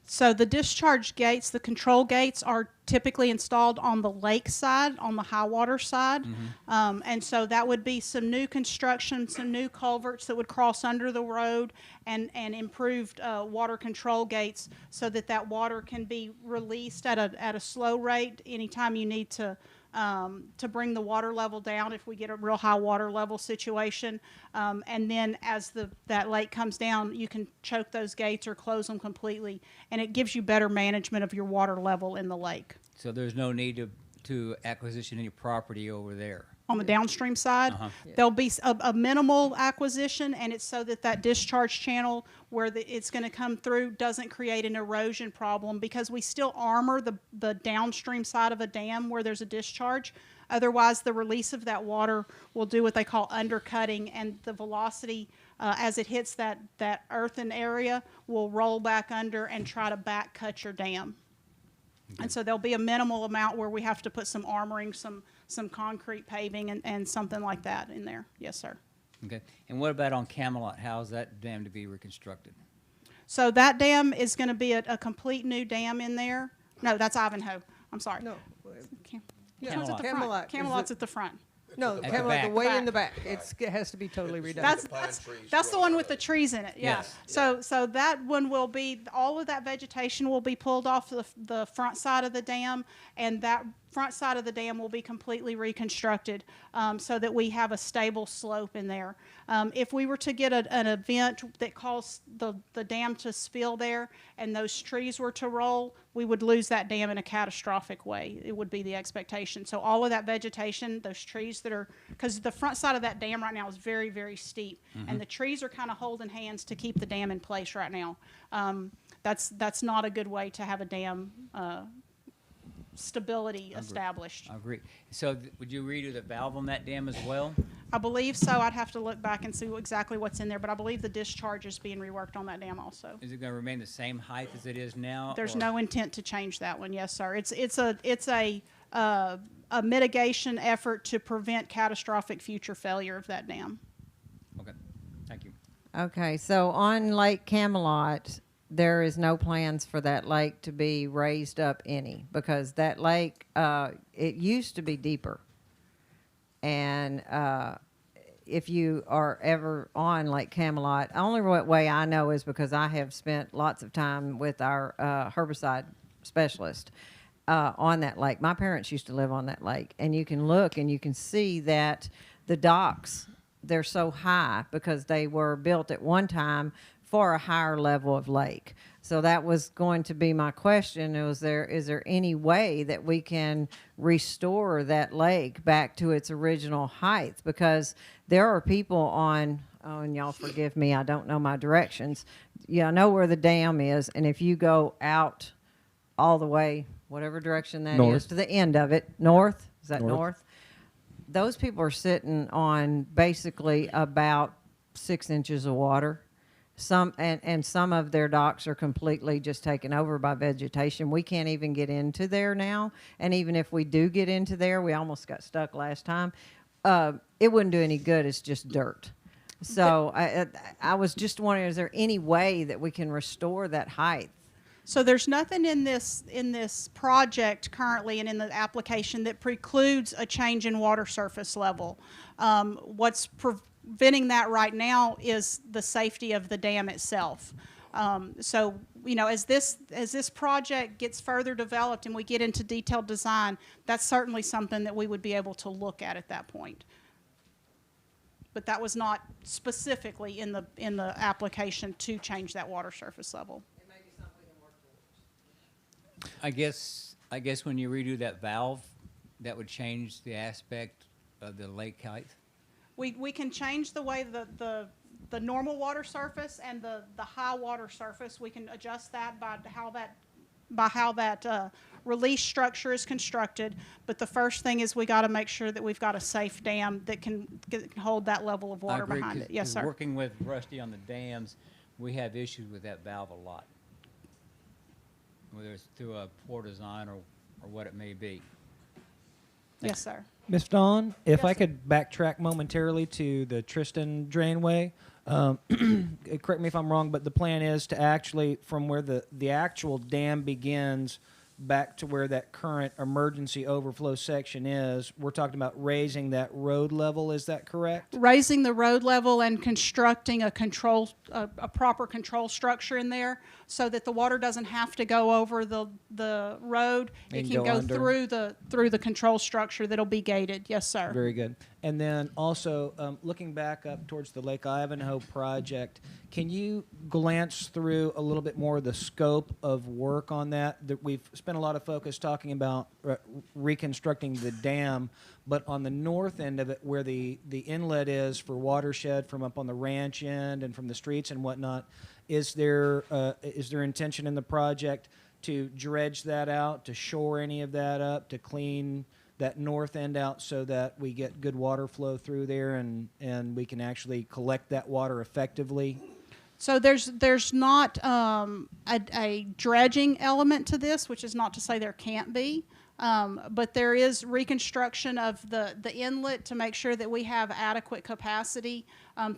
So the discharge gates, the control gates, are typically installed on the lake side, on the high water side. Mm-hmm. And so that would be some new construction, some new culverts that would cross under the road, and improved water control gates so that that water can be released at a slow rate anytime you need to bring the water level down if we get a real high water level situation. And then as that lake comes down, you can choke those gates or close them completely. And it gives you better management of your water level in the lake. So there's no need to acquisition any property over there? On the downstream side, Uh-huh. there'll be a minimal acquisition, and it's so that discharge channel where it's going to come through doesn't create an erosion problem, because we still armor the downstream side of a dam where there's a discharge. Otherwise, the release of that water will do what they call undercutting, and the velocity as it hits that earthen area will roll back under and try to back cut your dam. Okay. And so there'll be a minimal amount where we have to put some armoring, some concrete paving and something like that in there. Yes, sir. Okay. And what about on Camelot? How's that dam to be reconstructed? So that dam is going to be a complete new dam in there. No, that's Ivanhoe. I'm sorry. No. Cam- Yeah, Which one's at the Camelot front? is Camelot's the- at the front. No, the Camelot, the back. way in the back. It has to be totally redone. That's the one with the trees in it. Yeah. Yes. So that one will be, all of that vegetation will be pulled off the front side of the dam, and that front side of the dam will be completely reconstructed, so that we have a stable slope in there. If we were to get an event that caused the dam to spill there and those trees were to roll, we would lose that dam in a catastrophic way. It would be the expectation. So all of that vegetation, those trees that are, because the front side of that dam right now is very, very steep, and the trees are kind of holding hands to keep the dam in place right now. That's not a good way to have a dam stability established. I agree. So would you redo the valve on that dam as well? I believe so. I'd have to look back and see exactly what's in there, but I believe the discharge is being reworked on that dam also. Is it going to remain the same height as it is now? There's or- no intent to change that one. Yes, sir. It's a mitigation effort to prevent catastrophic future failure of that dam. Okay. Thank you. Okay, so on Lake Camelot, there is no plans for that lake to be raised up any, because that lake, it used to be deeper. And if you are ever on Lake Camelot, only way I know is because I have spent lots of time with our herbicide specialist on that lake. My parents used to live on that lake, and you can look and you can see that the docks, they're so high because they were built at one time for a higher level of lake. So that was going to be my question. Is there any way that we can restore that lake back to its original height? Because there are people on, oh, and y'all forgive me, I don't know my directions. Yeah, I know where the dam is, and if you go out all the way, whatever direction that North. is, to the end of it, north, is that North. north? Those people are sitting on basically about 6 inches of water. Some of their docks are completely just taken over by vegetation. We can't even get into there now. And even if we do get into there, we almost got stuck last time. It wouldn't do any good. It's just dirt. So I was just wondering, is there any way that we can restore that height? So there's nothing in this project currently and in the application that precludes a change in water surface level. What's preventing that right now is the safety of the dam itself. So, you know, as this project gets further developed and we get into detailed design, that's certainly something that we would be able to look at that point. But that was not specifically in the application to change that water surface level. I guess when you redo that valve, that would change the aspect of the lake height. We can change the way the normal water surface and the high water surface. We can adjust that by how that release structure is constructed. But the first thing is we got to make sure that we've got a safe dam that can hold that level of water I agree, behind it. Yes, 'cause sir. Working with Rusty on the dams, we have issues with that valve a lot, whether it's through a poor design or what it may be. Yes, sir. Ms. Dawn, if Yes, I sir. could backtrack momentarily to the Tristan Drainway. Correct me if I'm wrong, but the plan is to actually, from where the actual dam begins back to where that current emergency overflow section is, we're talking about raising that road level. Is that correct? Raising the road level and constructing a proper control structure in there so that the water doesn't have to go over the road. It And can go go under. through the control structure that'll be gated. Yes, sir. Very good. And then also, looking back up towards the Lake Ivanhoe project, can you glance through a little bit more of the scope of work on that? That we've spent a lot of focus talking about reconstructing the dam, but on the north end of it, where the inlet is for watershed from up on the ranch end and from the streets and whatnot, is there intention in the project to dredge that out, to shore any of that up, to clean that north end out so that we get good water flow through there and we can actually collect that water effectively? So there's not a dredging element to this, which is not to say there can't be, but there is reconstruction of the inlet to make sure that we have adequate capacity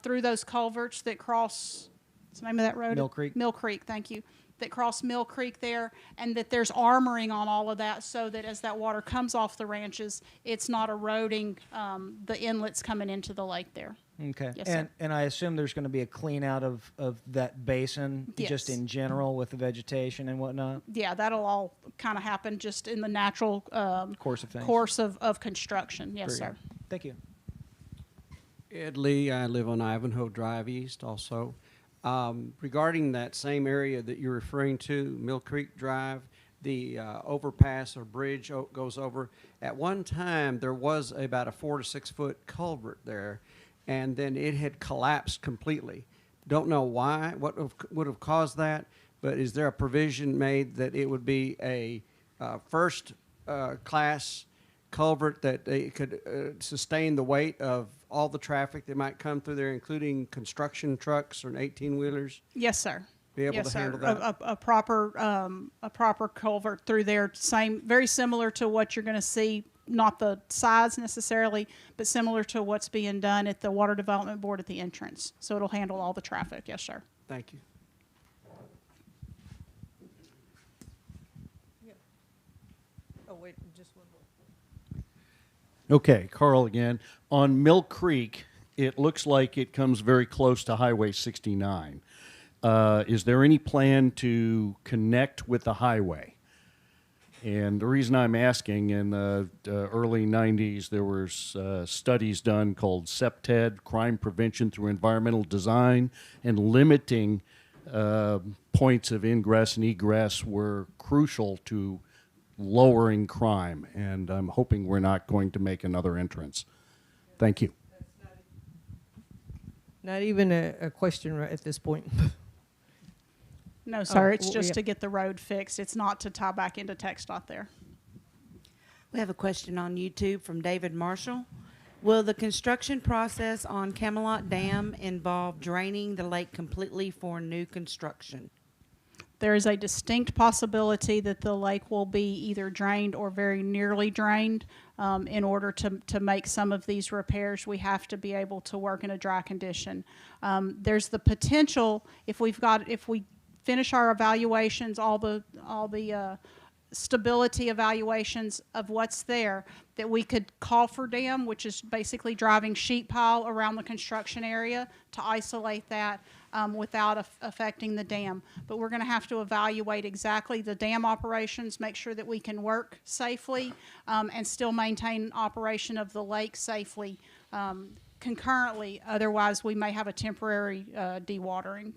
through those culverts that cross, what's the name of that road? Mill Creek. Mill Creek, thank you. That cross Mill Creek there, and that there's armoring on all of that so that as that water comes off the ranches, it's not eroding the inlets coming into the lake there. Okay. Yes, sir. And I assume there's going to be a clean out of that basin just Yes. in general with the vegetation and whatnot? Yeah, that'll all kind of happen just in the natural Course of things. course of construction. Yes, Very sir. good. Thank you. Ed Lee, I live on Ivanhoe Drive East also. Regarding that same area that you're referring to, Mill Creek Drive, the overpass or bridge goes over. At one time, there was about a 4 to 6 foot culvert there, and then it had collapsed completely. Don't know why, what would have caused that, but is there a provision made that it would be a first class culvert that they could sustain the weight of all the traffic that might come through there, including construction trucks or 18-wheelers? Yes, sir. Be able yes, to sir. handle that? A proper culvert through there, very similar to what you're going to see, not the size necessarily, but similar to what's being done at the Water Development Board at the entrance. So it'll handle all the traffic. Yes, sir. Thank you. Oh, wait, just one more. Okay, Carl again. On Mill Creek, it looks like it comes very close to Highway 69. Is there any plan to connect with the highway? And the reason I'm asking, in the early 90s, there were studies done called CEPTED, Crime Prevention Through Environmental Design, and limiting points of ingress and egress were crucial to lowering crime. And I'm hoping we're not going to make another entrance. Thank you. Not even a question right at this point. No, sir. It's well, just yeah. to get the road fixed. It's not to tie back into TxDOT there. We have a question on YouTube from David Marshall. Will the construction process on Camelot Dam involve draining the lake completely for new construction? There is a distinct possibility that the lake will be either drained or very nearly drained. In order to make some of these repairs, we have to be able to work in a dry condition. There's the potential, if we finish our evaluations, all the stability evaluations of what's there, that we could coffer dam, which is basically driving sheet pile around the construction area to isolate that without affecting the dam. But we're going to have to evaluate exactly the dam operations, make sure that we can work safely and still maintain operation of the lake safely concurrently. Otherwise, we may have a temporary dewatering.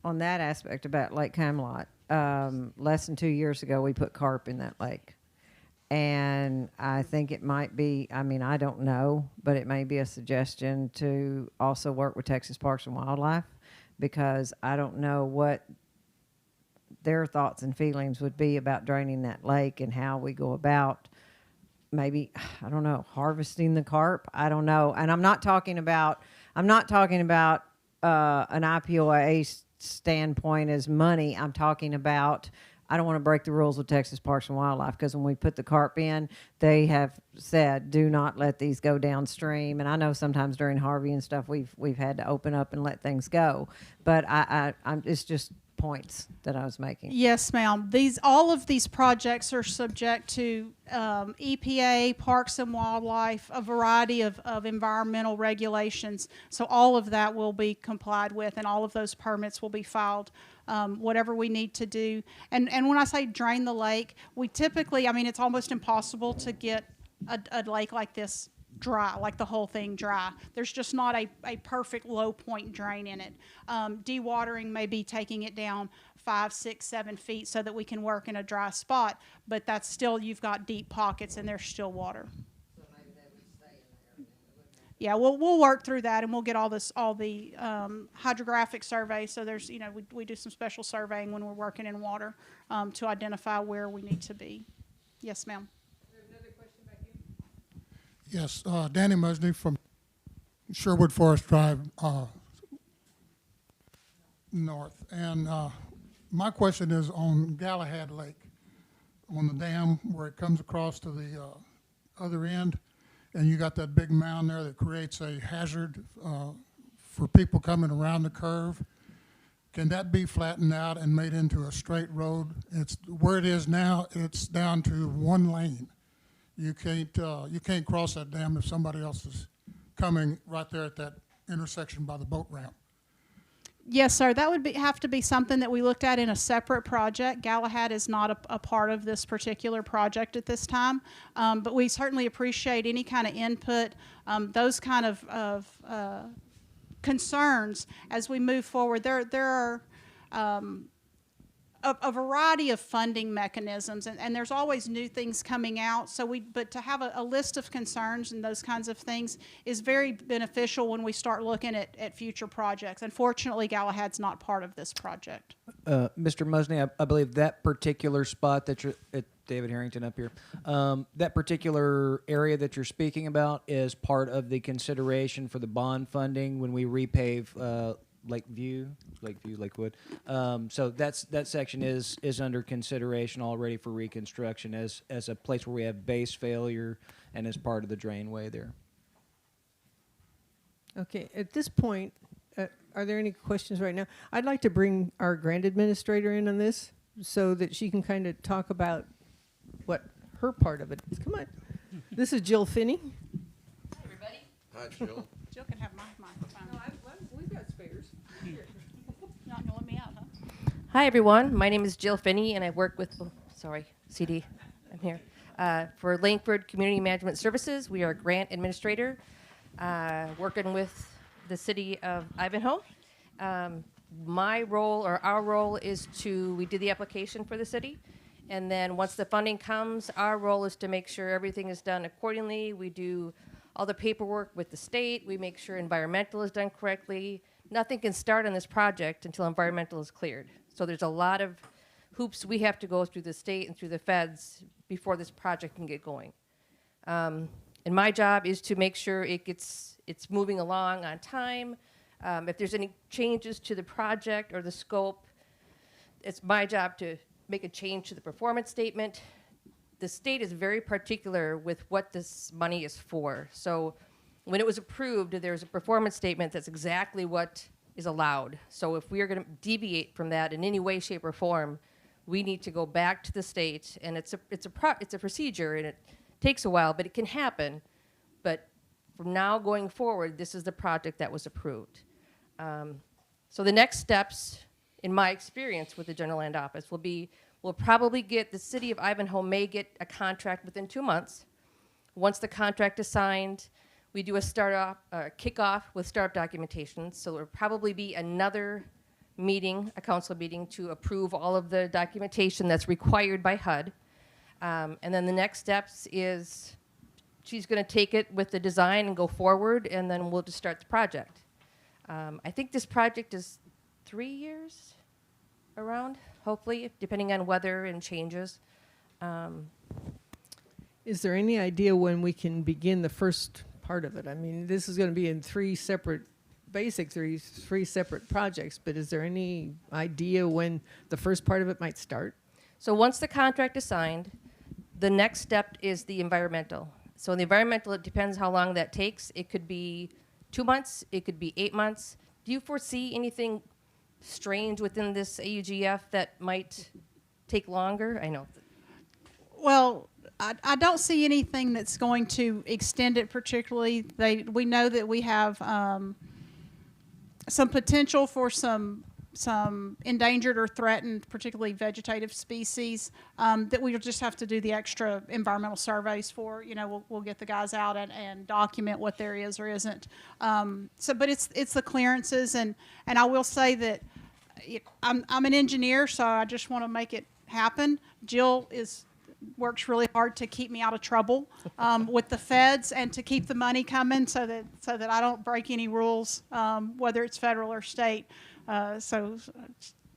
On that aspect about Lake Camelot, less than 2 years ago, we put carp in that lake. And I think it might be, I mean, I don't know, but it may be a suggestion to also work with Texas Parks and Wildlife, because I don't know what their thoughts and feelings would be about draining that lake and how we go about maybe, I don't know, harvesting the carp. I don't know. And I'm not talking about an IPOA standpoint as money. I'm talking about, I don't want to break the rules with Texas Parks and Wildlife, because when we put the carp in, they have said, do not let these go downstream. And I know sometimes during Harvey and stuff, we've had to open up and let things go. But I'm it's just points that I was making. Yes, ma'am. All of these projects are subject to EPA, Parks and Wildlife, a variety of environmental regulations. So all of that will be complied with, and all of those permits will be filed, whatever we need to do. And when I say drain the lake, we typically, I mean, it's almost impossible to get a lake like this dry, like the whole thing dry. There's just not a perfect low point drain in it. Dewatering may be taking it down 5, 6, 7 feet so that we can work in a dry spot, but that's still, you've got deep pockets and there's still water. So maybe they would stay in there. Yeah, we'll work through that, and we'll get all the hydrographic surveys. So there's, we do some special surveying when we're working in water to identify where we need to be. Yes, ma'am. Yes, Danny Musney from Sherwood Forest Drive North. And my question is on Galahad Lake, on the dam where it comes across to the other end, and you got that big mound there that creates a hazard for people coming around the curve. Can that be flattened out and made into a straight road? It's where it is now. It's down to one lane. You can't cross that dam if somebody else is coming right there at that intersection by the boat ramp. Yes, sir. That would have to be something that we looked at in a separate project. Galahad is not a part of this particular project at this time, but we certainly appreciate any kind of input, those kind of concerns as we move forward. There are a variety of funding mechanisms, and there's always new things coming out. But to have a list of concerns and those kinds of things is very beneficial when we start looking at future projects. Unfortunately, Galahad's not part of this project. Mr. Musney, I believe that particular spot that you're at, David Harrington up here, that particular area that you're speaking about is part of the consideration for the bond funding when we repave Lakewood. So that section is under consideration already for reconstruction as a place where we have base failure and as part of the drainway there. Okay, at this point, are there any questions right now? I'd like to bring our grant administrator in on this so that she can kind of talk about what her part of it is. Come on. This is Jill Finney. Hi, everybody. Hi, Jill. Jill can have my microphone. No, we've got spares. Not gonna let me out, huh? Hi, everyone. My name is Jill Finney, and I work with, CD, I'm here, for Langford Community Management Services. We are a grant administrator working with the city of Ivanhoe. My role, or our role, is we did the application for the city, and then once the funding comes, our role is to make sure everything is done accordingly. We do all the paperwork with the state. We make sure environmental is done correctly. Nothing can start on this project until environmental is cleared. So there's a lot of hoops we have to go through the state and through the feds before this project can get going. And my job is to make sure it's moving along on time. If there's any changes to the project or the scope, it's my job to make a change to the performance statement. The state is very particular with what this money is for. So when it was approved, there's a performance statement that's exactly what is allowed. So if we are going to deviate from that in any way, shape, or form, we need to go back to the state, and it's a procedure, and it takes a while, but it can happen. But from now going forward, this is the project that was approved. So the next steps, in my experience with the General Land Office, we'll probably get, the city of Ivanhoe may get a contract within 2 months. Once the contract is signed, we do a kickoff with startup documentation. So there will probably be another meeting, a council meeting, to approve all of the documentation that's required by HUD. And then the next steps is she's going to take it with the design and go forward, and then we'll just start the project. I think this project is 3 years around, hopefully, depending on weather and changes. Is there any idea when we can begin the first part of it? I mean, this is going to be in three separate projects, but is there any idea when the first part of it might start? So once the contract is signed, the next step is the environmental. So the environmental, it depends how long that takes. It could be 2 months, it could be 8 months. Do you foresee anything strange within this AUGF that might take longer? I know. Well, I don't see anything that's going to extend it particularly. We know that we have some potential for some endangered or threatened, particularly vegetative species, that we just have to do the extra environmental surveys for. You know, we'll get the guys out and document what there is or isn't. But it's the clearances, and I will say that I'm an engineer, so I just want to make it happen. Jill works really hard to keep me out of trouble with the feds and to keep the money coming so that I don't break any rules, whether it's federal or state. So,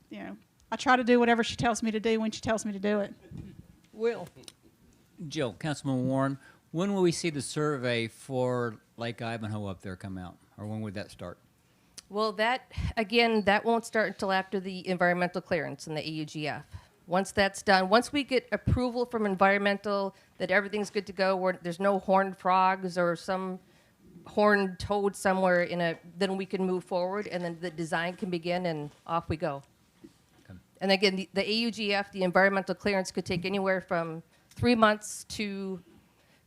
you know, I try to do whatever she tells me to do when she tells me to do it. Will. Jill, Councilman Warren, When will we see the survey for Lake Ivanhoe up there come out? Or when would that start? Well, that, again, that won't start until after the environmental clearance and the AUGF. Once that's done, once we get approval from environmental that everything's good to go, where there's no horned frogs or some horned toad somewhere then we can move forward, and then the design can begin, and off we go. Okay. And again, the AUGF, the environmental clearance, could take anywhere from 3 months to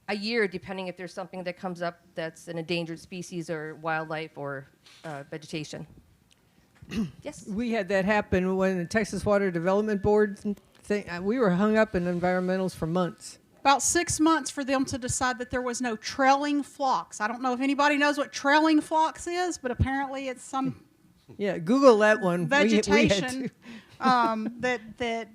a year, depending if there's something that comes up that's an endangered species or wildlife or vegetation. Yes? We had that happen when the Texas Water Development Board thing, we were hung up in environmentals for months. About 6 months for them to decide that there was no trailing phlox. I don't know if anybody knows what trailing phlox is, but apparently it's some Yeah, Google that one. vegetation that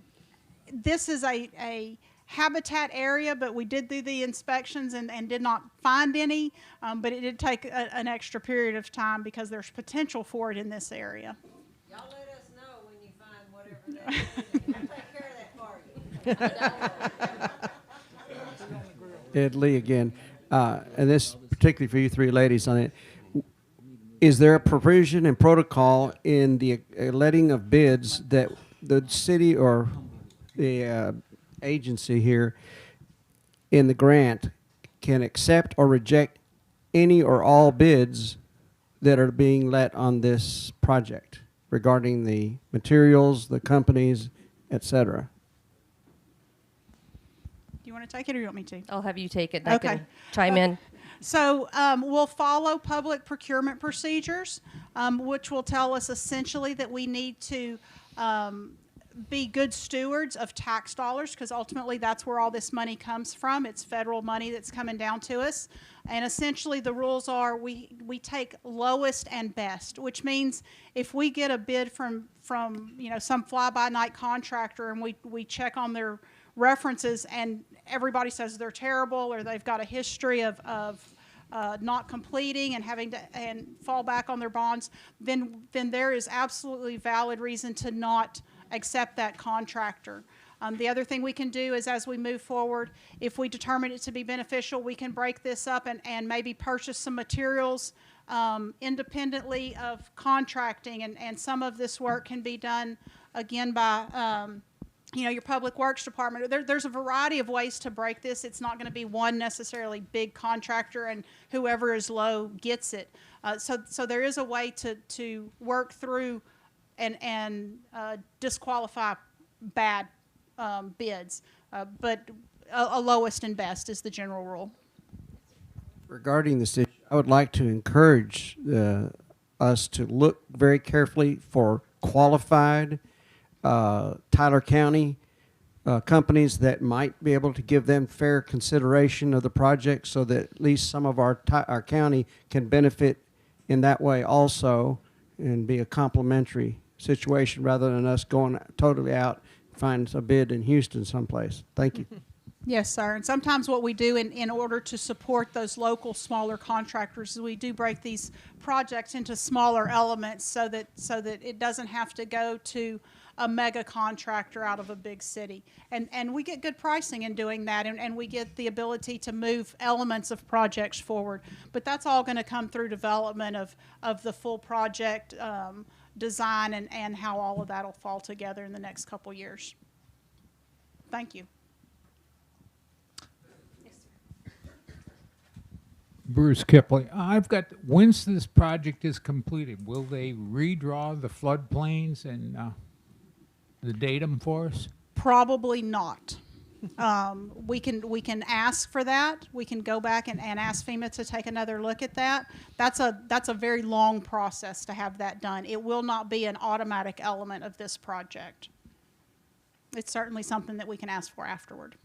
this is a habitat area, but we did do the inspections and did not find any, but it did take an extra period of time because there's potential for it in this area. Y'all let us know when you find whatever that is. We'll take care of that for you. Ed Lee again, and this particularly for you three ladies on it. Is there a provision and protocol in the letting of bids that the city or the agency here in the grant can accept or reject any or all bids that are being let on this project regarding the materials, the companies, etc.? Do you want to take it or you want me to? I'll have you take it. And Okay. I can chime in. So we'll follow public procurement procedures, which will tell us essentially that we need to be good stewards of tax dollars, because ultimately that's where all this money comes from. It's federal money that's coming down to us. And essentially the rules are we take lowest and best, which means if we get a bid from some fly-by-night contractor and we check on their references and everybody says they're terrible or they've got a history of not completing and having to fall back on their bonds, then there is absolutely valid reason to not accept that contractor. The other thing we can do is as we move forward, if we determine it to be beneficial, we can break this up and maybe purchase some materials independently of contracting, and some of this work can be done again by your public works department. There's a variety of ways to break this. It's not going to be one necessarily big contractor and whoever is low gets it. So there is a way to work through and disqualify bad bids, but a lowest and best is the general rule. Regarding this issue, I would like to encourage us to look very carefully for qualified Tyler County companies that might be able to give them fair consideration of the project, so that at least some of our county can benefit in that way also, and be a complementary situation rather than us going totally out and find a bid in Houston someplace. Thank you. Yes, sir. And sometimes what we do in order to support those local smaller contractors is we do break these projects into smaller elements so that it doesn't have to go to a mega contractor out of a big city. And we get good pricing in doing that, and we get the ability to move elements of projects forward. But that's all going to come through development of the full project design and how all of that will fall together in the next couple years. Thank you. Bruce Kipling. Once this project is completed, will they redraw the floodplains and the datum for us? Probably not. We can ask for that. We can go back and ask FEMA to take another look at that. That's a very long process to have that done. It will not be an automatic element of this project. It's certainly something that we can ask for afterward.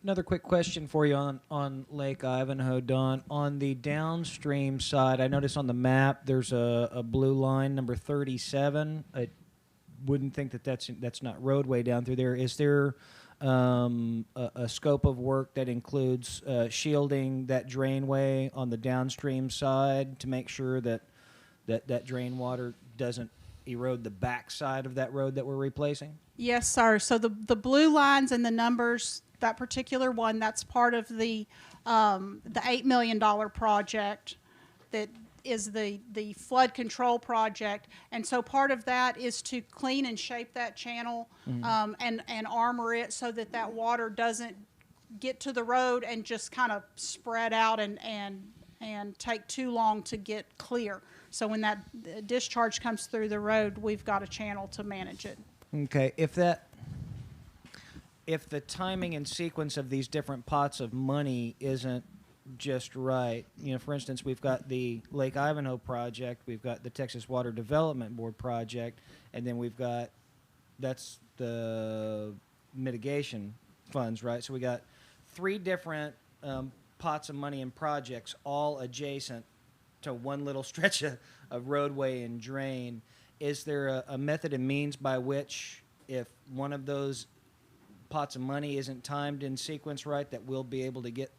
Another quick question for you on Lake Ivanhoe, Don. On the downstream side, I noticed on the map there's a blue line, number 37. I wouldn't think that's not roadway down through there. Is there a scope of work that includes shielding that drainway on the downstream side to make sure that drain water doesn't erode the back side of that road that we're replacing? Yes, sir. So the blue lines and the numbers, that particular one, that's part of the $8 million project that is the flood control project. And so part of that is to clean and shape that channel and armor it so that that water doesn't get to the road and just kind of spread out and take too long to get clear. So when that discharge comes through the road, we've got a channel to manage it. Okay, if the timing and sequence of these different pots of money isn't just right, you know, for instance, we've got the Lake Ivanhoe project, we've got the Texas Water Development Board project, and then we've got, that's the mitigation funds, right? So we got 3 different pots of money and projects all adjacent to one little stretch of roadway and drain. Is there a method and means by which, if one of those pots of money isn't timed in sequence right, that we'll be able to get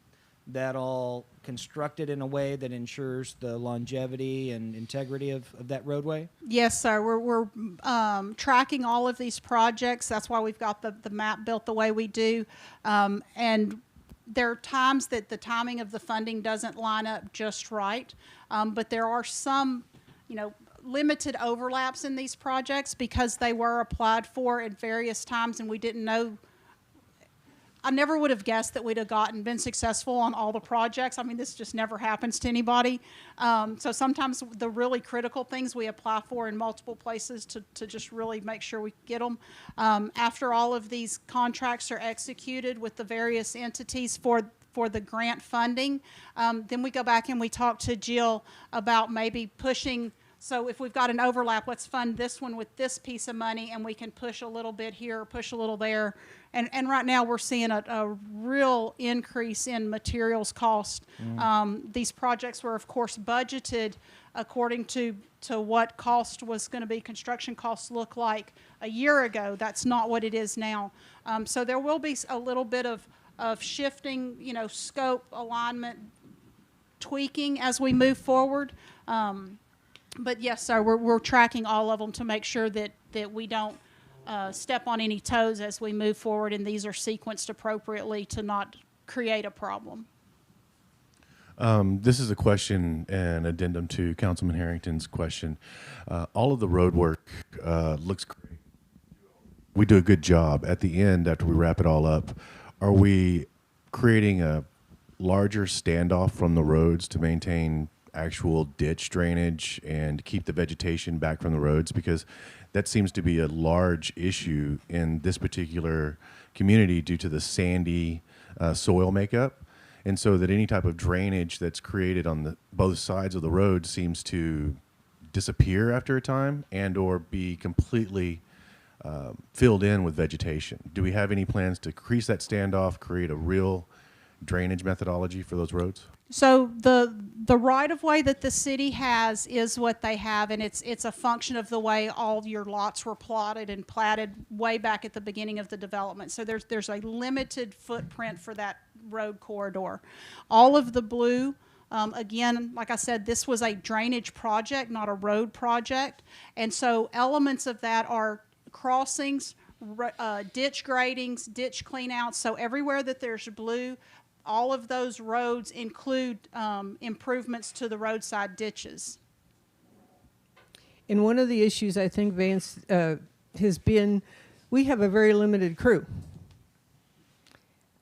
that all constructed in a way that ensures the longevity and integrity of that roadway? Yes, sir. We're tracking all of these projects. That's why we've got the map built the way we do. And there are times that the timing of the funding doesn't line up just right. But there are some, you know, limited overlaps in these projects because they were applied for at various times and we didn't know. I never would have guessed that we'd have been successful on all the projects. I mean, this just never happens to anybody. So sometimes the really critical things we apply for in multiple places to just really make sure we get them. After all of these contracts are executed with the various entities for the grant funding, then we go back and we talk to Jill about maybe pushing. So if we've got an overlap, let's fund this one with this piece of money and we can push a little bit here, push a little there. And right now we're seeing a real increase in materials cost. These projects were, of course, budgeted according to what cost was going to be, construction costs look like a year ago. That's not what it is now. So there will be a little bit of shifting, you know, scope, alignment, tweaking as we move forward. But yes, sir, we're tracking all of them to make sure that we don't step on any toes as we move forward, and these are sequenced appropriately to not create a problem. This is a question and addendum to Councilman Harrington's question. All of the road work looks great. We do a good job. At the end, after we wrap it all up, are we creating a larger standoff from the roads to maintain actual ditch drainage and keep the vegetation back from the roads? Because that seems to be a large issue in this particular community due to the sandy soil makeup. And so that any type of drainage that's created on both sides of the road seems to disappear after a time and or be completely filled in with vegetation. Do we have any plans to increase that standoff, create a real drainage methodology for those roads? So the right-of-way that the city has is what they have, and it's a function of the way all your lots were plotted and platted way back at the beginning of the development. So there's a limited footprint for that road corridor. All of the blue, again, like I said, this was a drainage project, not a road project, and so elements of that are crossings, ditch gradings, ditch cleanouts. So everywhere that there's blue, all of those roads include improvements to the roadside ditches. And one of the issues I think, Vance, has been we have a very limited crew.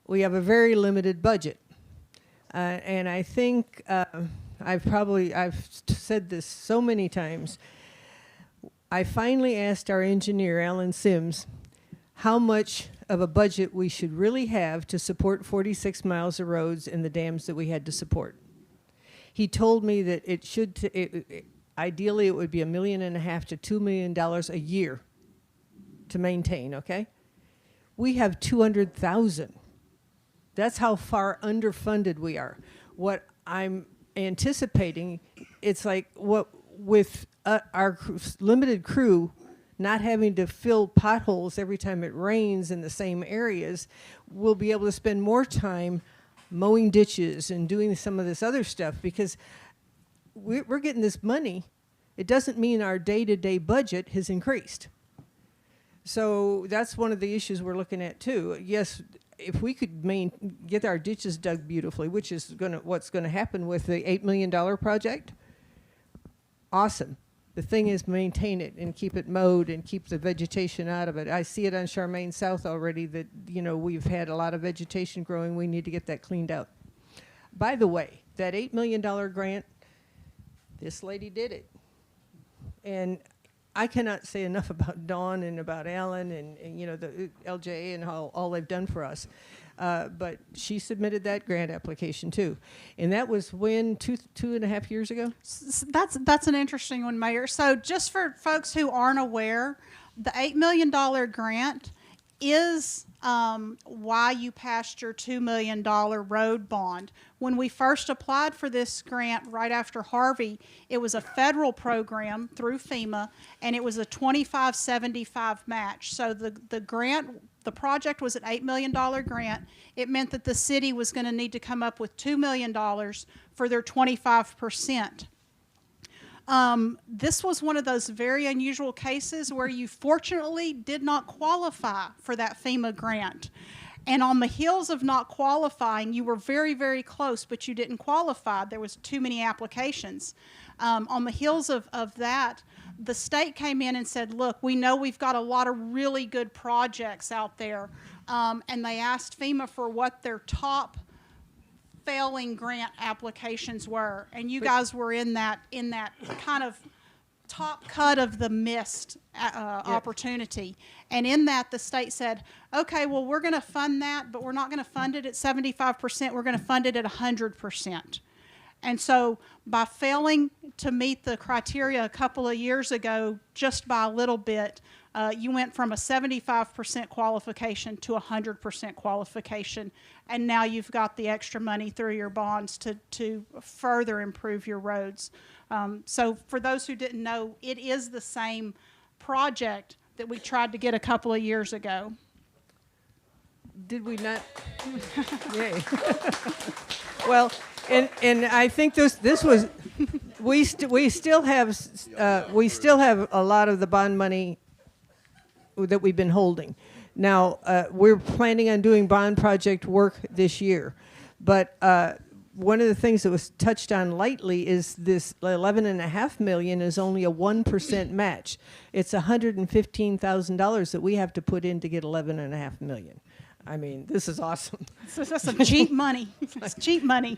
We have a very limited budget. And I think I've said this so many times. I finally asked our engineer, Alan Sims, how much of a budget we should really have to support 46 miles of roads and the dams that we had to support. He told me that it should, ideally it would be $1.5 million to $2 million a year to maintain, okay? We have 200,000. That's how far underfunded we are. What I'm anticipating, it's like what with our limited crew, not having to fill potholes every time it rains in the same areas, we'll be able to spend more time mowing ditches and doing some of this other stuff because we're getting this money, It doesn't mean our day-to-day budget has increased. So that's one of the issues we're looking at too. Yes, if we could get our ditches dug beautifully, which is what's gonna happen with the $8 million project, awesome. The thing is maintain it and keep it mowed and keep the vegetation out of it. I see it on CHARMAINE South already that, you know, we've had a lot of vegetation growing. We need to get that cleaned out. By the way, that $8 million grant, this lady did it. And I cannot say enough about Dawn and about Alan and you know, the LJA and how all they've done for us. But she submitted that grant application too. And that was when, two and a half years ago? That's an interesting one, Mayor. So just for folks who aren't aware, the $8 million grant is why you passed your $2 million road bond. When we first applied for this grant right after Harvey, it was a federal program through FEMA, and it was a 25-75 match. So the grant, the project was an $8 million grant. It meant that the city was going to need to come up with $2 million for their 25%. This was one of those very unusual cases where you fortunately did not qualify for that FEMA grant. And on the heels of not qualifying, you were very, very close, but you didn't qualify. There was too many applications. On the heels of that, the state came in and said, look, we know we've got a lot of really good projects out there. And they asked FEMA for what their top failing grant applications were, and you guys were in that kind of top cut of the missed opportunity. And in that, the state said, okay, well, we're going to fund that, but we're not going to fund it at 75%. We're going to fund it at 100%. And so by failing to meet the criteria a couple of years ago, just by a little bit, you went from a 75% qualification to 100% qualification, and now you've got the extra money through your bonds to further improve your roads. So for those who didn't know, it is the same project that we tried to get a couple of years ago. Did we not? Yay. Well, and I think this was we still have a lot of the bond money that we've been holding. Now, we're planning on doing bond project work this year. But one of the things that was touched on lightly is this $11.5 million is only a 1% match. It's $115,000 that we have to put in to get $11.5 million. I mean, this is awesome. That's some cheap money. It's cheap money.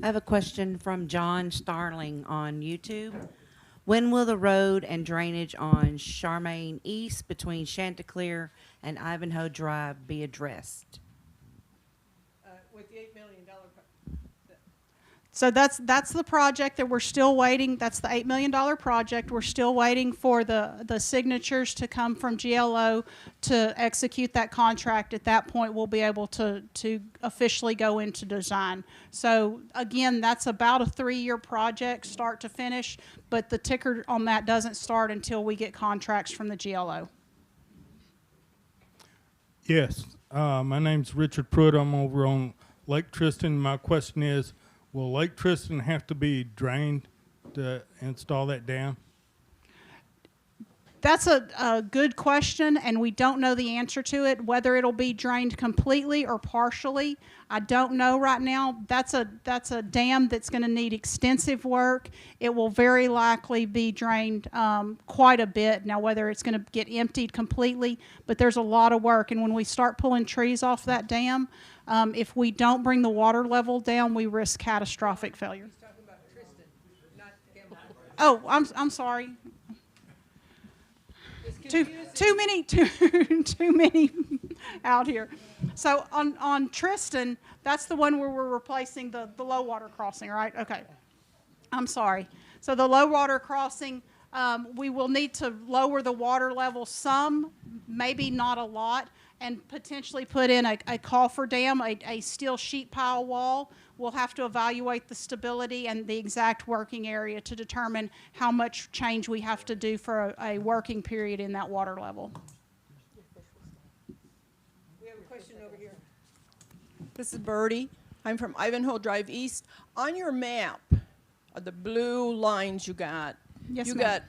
I have a question from John Starling on YouTube. When will the road and drainage on CHARMAINE East between Chanticleer and Ivanhoe Drive be addressed? With the $8 million. So that's the project that we're still waiting. That's the $8 million project. We're still waiting for the signatures to come from GLO to execute that contract. At that point, we'll be able to officially go into design. So again, that's about a 3-year project, start to finish, but the ticker on that doesn't start until we get contracts from the GLO. Yes, my name's Richard Pruitt. I'm over on Lake Tristan. My question is, will Lake Tristan have to be drained to install that dam? That's a good question, and we don't know the answer to it. Whether it'll be drained completely or partially, I don't know right now. That's a dam that's going to need extensive work. It will very likely be drained quite a bit. Now, whether it's going to get emptied completely, but there's a lot of work. And when we start pulling trees off that dam, if we don't bring the water level down, we risk catastrophic failure. He's talking about Tristan, not Camelot. Oh, I'm sorry. Too many out here. So on Tristan, that's the one where we're replacing the low water crossing, right? Okay. I'm sorry. So the low water crossing, we will need to lower the water level some, maybe not a lot, and potentially put in a coffer dam, a steel sheet pile wall. We'll have to evaluate the stability and the exact working area to determine how much change we have to do for a working period in that water level. We have a question over here. This is Birdie. I'm from Ivanhoe Drive East. On your map, are the blue lines you got. Yes, You ma'am. got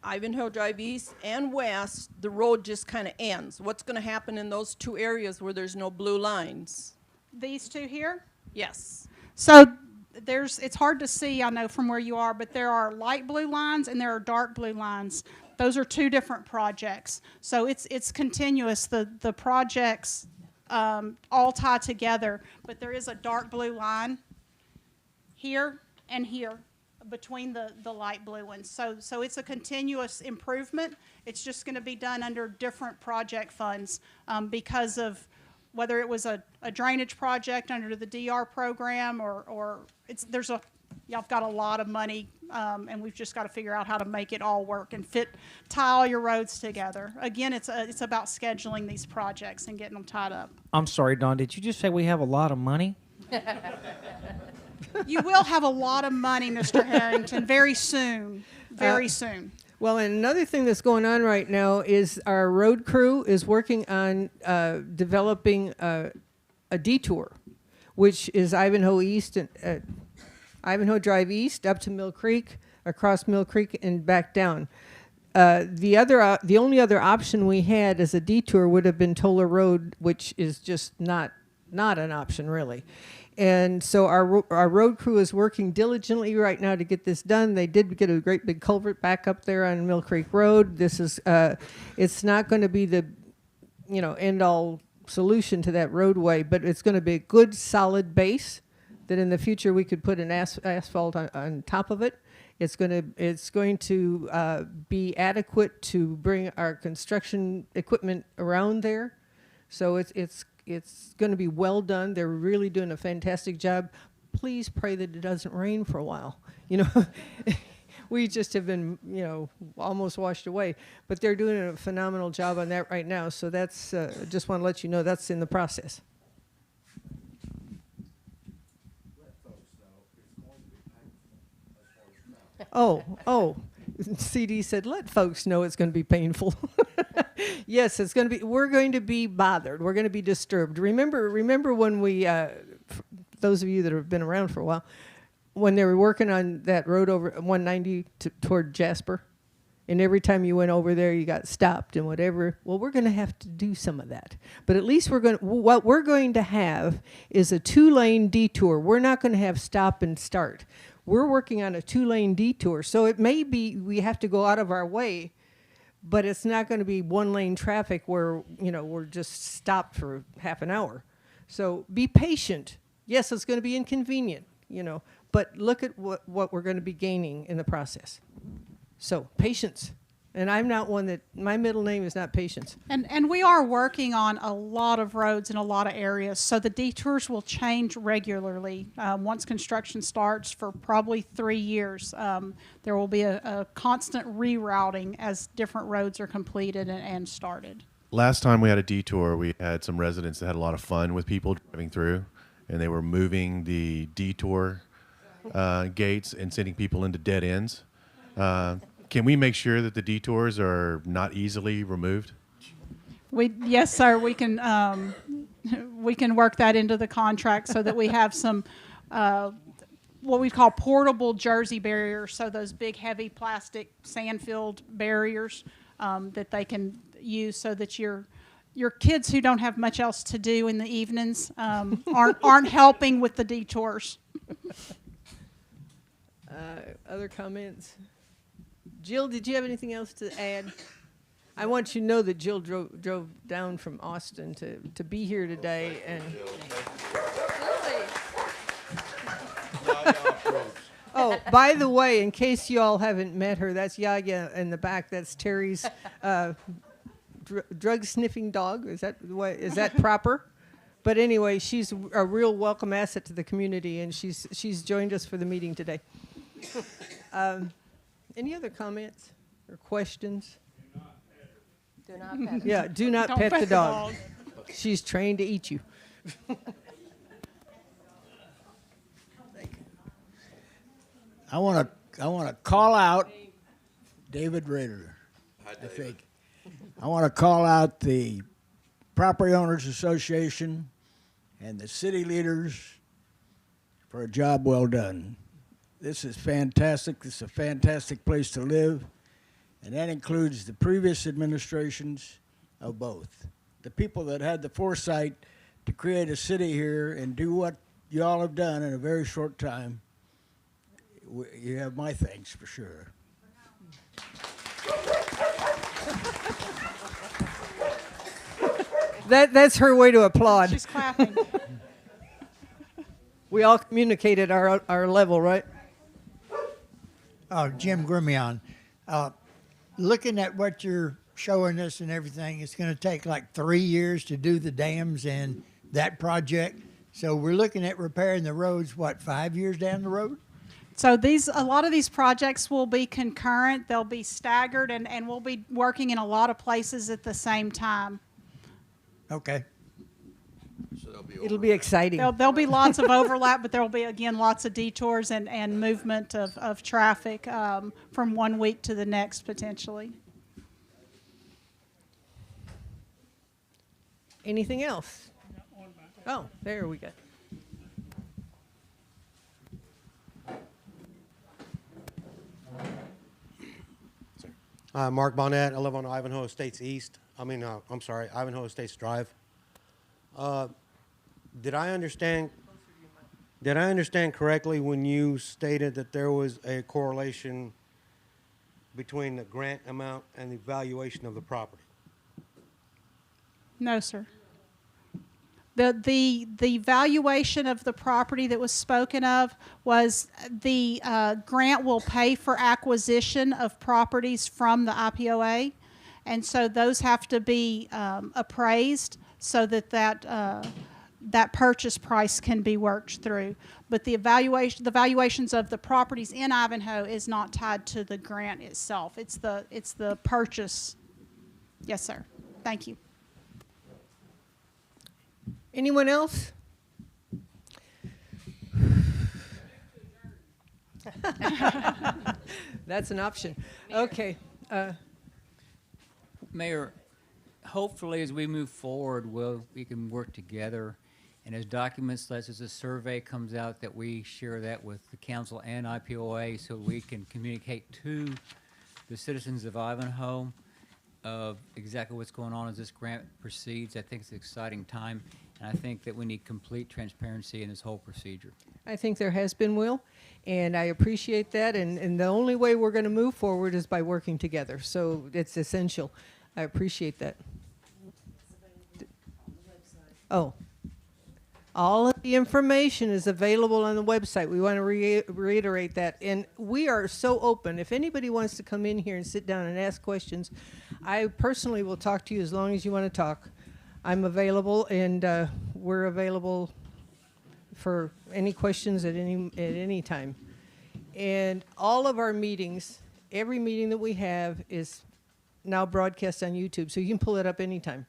Ivanhoe Drive East and West, the road just kind of ends. What's going to happen in those two areas where there's no blue lines? These two here? Yes. So it's hard to see, I know, from where you are, but there are light blue lines and there are dark blue lines. Those are two different projects. So it's continuous. The projects all tie together, but there is a dark blue line here and here between the light blue ones. So it's a continuous improvement. It's just going to be done under different project funds because of whether it was a drainage project under the DR program or y'all got a lot of money and we've just got to figure out how to make it all work and tie all your roads together. Again, it's about scheduling these projects and getting them tied up. I'm sorry, Don, did you just say we have a lot of money? You will have a lot of money, Mr. Harrington, very soon, very soon. Well, and another thing that's going on right now is our road crew is working on developing a detour, which is Ivanhoe East and Ivanhoe Drive East up to Mill Creek, across Mill Creek, and back down. The only other option we had as a detour would have been Toller Road, which is just not an option really. And so our road crew is working diligently right now to get this done. They did get a great big culvert back up there on Mill Creek Road. This is it's not going to be the end all solution to that roadway, but it's going to be a good solid base that in the future we could put an asphalt on top of it. It's going to be adequate to bring our construction equipment around there. So it's going to be well done. They're really doing a fantastic job. Please pray that it doesn't rain for a while. We just have been, almost washed away. But they're doing a phenomenal job on that right now. So that's just want to let you know that's in the process. Oh, CD said, let folks know it's going to be painful. Yes, it's going to be, we're going to be bothered. We're going to be disturbed. Remember when we, those of you that have been around for a while, when they were working on that road over 190 toward Jasper, and every time you went over there, you got stopped and whatever. Well, we're going to have to do some of that. But at least what we're going to have is a 2-lane detour. We're not going to have stop and start. We're working on a 2-lane detour. So it may be we have to go out of our way, but it's not going to be 1-lane traffic where, we're just stopped for half an hour. So be patient. Yes, it's going to be inconvenient, but look at what we're going to be gaining in the process. So patience. And I'm not one that, my middle name is not Patience. And we are working on a lot of roads in a lot of areas, so the detours will change regularly. Once construction starts for probably 3 years, there will be a constant rerouting as different roads are completed and started. Last time we had a detour, we had some residents that had a lot of fun with people driving through, and they were moving the detour gates and sending people into dead ends. Can we make sure that the detours are not easily removed? Yes, sir. We can work that into the contract so that we have some what we call portable Jersey barriers. So those big, heavy plastic sand-filled barriers that they can use so that your kids who don't have much else to do in the evenings aren't helping with the detours. Other comments? Jill, did you have anything else to add? I want you to know that Jill drove down from Austin to be here today. And oh, by the way, in case you all haven't met her, that's Yaya in the back. That's Terry's drug sniffing dog. Is that proper? But anyway, she's a real welcome asset to the community, and she's joined us for the meeting today. Any other comments or questions? Do not pet. Yeah, do not Don't pet the dog. She's trained to eat you. I want to call out David Rader. I think I want to call out the Property Owners Association and the city leaders for a job well done. this is fantastic. This is a fantastic place to live. And that includes the previous administrations of both. The people that had the foresight to create a city here and do what you all have done in a very short time. You have my thanks for sure. That's her way to applaud. She's clapping. We all communicated our level, right? Jim Grimion. Looking at what you're showing us and everything, it's going to take like 3 years to do the dams and that project. So we're looking at repairing the roads, what, 5 years down the road? So a lot of these projects will be concurrent. They'll be staggered, and we'll be working in a lot of places at the same time. Okay. It'll be exciting. There'll be lots of overlap, but there will be, again, lots of detours and movement of traffic from one week to the next, potentially. Anything else? Oh, there we go. Mark Bonnet. I live on Ivanhoe Estates East. Ivanhoe Estates Drive. Did I understand correctly when you stated that there was a correlation between the grant amount and the valuation of the property? No, sir. The valuation of the property that was spoken of was the grant will pay for acquisition of properties from the IPOA, and so those have to be appraised so that purchase price can be worked through. But the valuations of the properties in Ivanhoe is not tied to the grant itself. It's the purchase. Yes, sir. Thank you. Anyone else? That's an option. Okay. Mayor, hopefully as we move forward, we can work together, and as documents such as a survey comes out, that we share that with the council and IPOA so we can communicate to the citizens of Ivanhoe of exactly what's going on as this grant proceeds. I think it's an exciting time, and I think that we need complete transparency in this whole procedure. I think there has been, Will, and I appreciate that, and the only way we're going to move forward is by working together, so it's essential. I appreciate that. Oh. All of the information is available on the website. We want to reiterate that. And we are so open. If anybody wants to come in here and sit down and ask questions, I personally will talk to you as long as you want to talk. I'm available, and we're available for any questions at any time. And all of our meetings, every meeting that we have is now broadcast on YouTube, so you can pull it up anytime.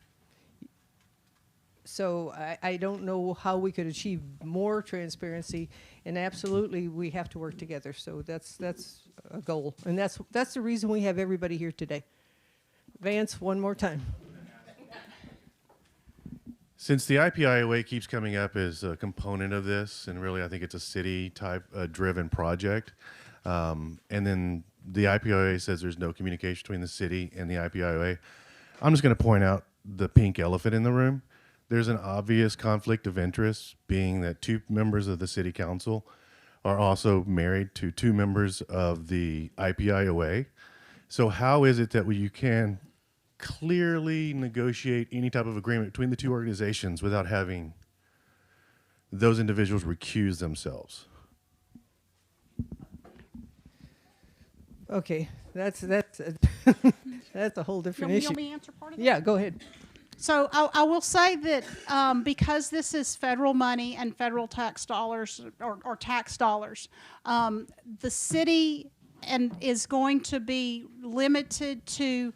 So I don't know how we could achieve more transparency, and absolutely we have to work together. So that's a goal, and that's the reason we have everybody here today. Vance, one more time. Since the IPIOA keeps coming up as a component of this, and really I think it's a city-type driven project, and then the IPIOA says there's no communication between the city and the IPIOA, I'm just going to point out the pink elephant in the room. There's an obvious conflict of interest, being that 2 members of the city council are also married to 2 members of the IPIOA. So how is it that you can clearly negotiate any type of agreement between the 2 organizations without having those individuals recuse themselves? Okay, that's that's a whole different issue. You want me to answer part of that? Yeah, go ahead. So I will say that because this is federal money and federal tax dollars or tax dollars, the city is going to be limited to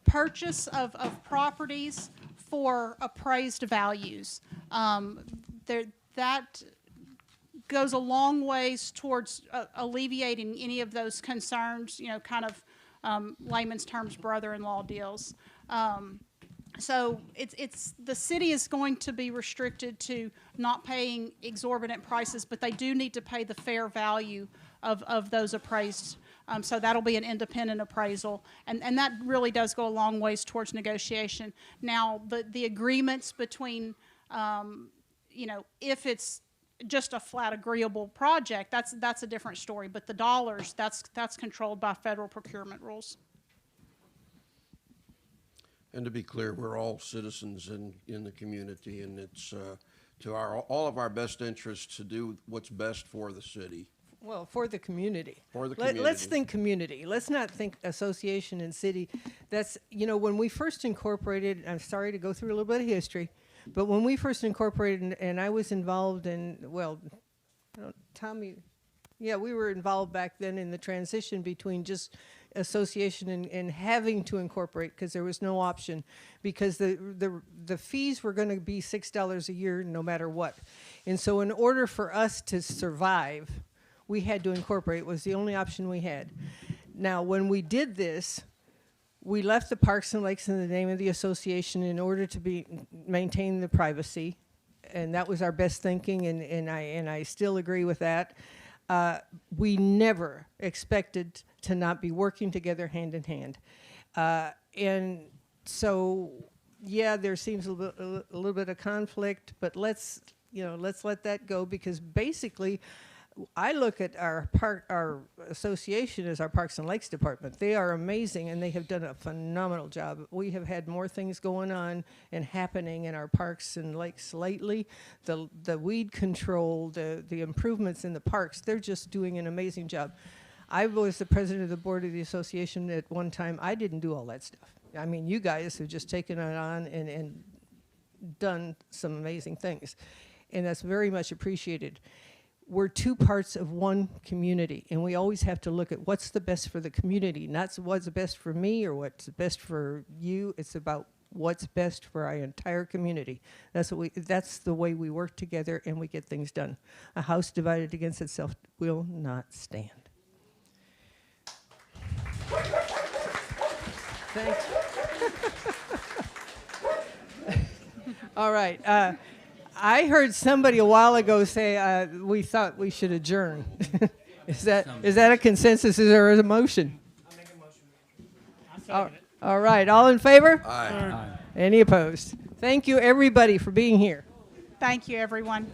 purchase of properties for appraised values. That goes a long ways towards alleviating any of those concerns, kind of layman's terms, brother-in-law deals. So it's the city is going to be restricted to not paying exorbitant prices, but they do need to pay the fair value of those appraised. So that'll be an independent appraisal, and that really does go a long ways towards negotiation. Now, the agreements between, if it's just a flat agreeable project, that's a different story. But the dollars, that's controlled by federal procurement rules. And to be clear, we're all citizens in the community, and it's to all of our best interests to do what's best for the city. Well, for the community. For the community. Let's think community. Let's not think association and city. That's, when we first incorporated, I'm sorry to go through a little bit of history, but when we first incorporated, and I was involved in, Tommy, we were involved back then in the transition between just association and having to incorporate, because there was no option, because the fees were going to be $6 a year no matter what. And so in order for us to survive, we had to incorporate. It was the only option we had. Now, when we did this, we left the parks and lakes in the name of the association in order to maintain the privacy, and that was our best thinking, and I still agree with that. We never expected to not be working together hand in hand. And so, there seems a little bit of conflict, but let's let that go, because basically, I look at our association as our Parks and Lakes Department. They are amazing, and they have done a phenomenal job. We have had more things going on and happening in our parks and lakes lately. The weed control, the improvements in the parks, they're just doing an amazing job. I was the president of the board of the association at one time. I didn't do all that stuff. I mean, you guys have just taken it on and done some amazing things, and that's very much appreciated. We're two parts of one community, and we always have to look at what's the best for the community, not what's the best for me or what's the best for you. It's about what's best for our entire community. That's the way we work together, and we get things done. A house divided against itself will not stand. Thanks. All right. I heard somebody a while ago say we thought we should adjourn. Is that a consensus? Is there a motion? I'll make a motion. I'll second it. All right. All in favor? Aye. Any opposed? Thank you, everybody, for being here. Thank you, everyone.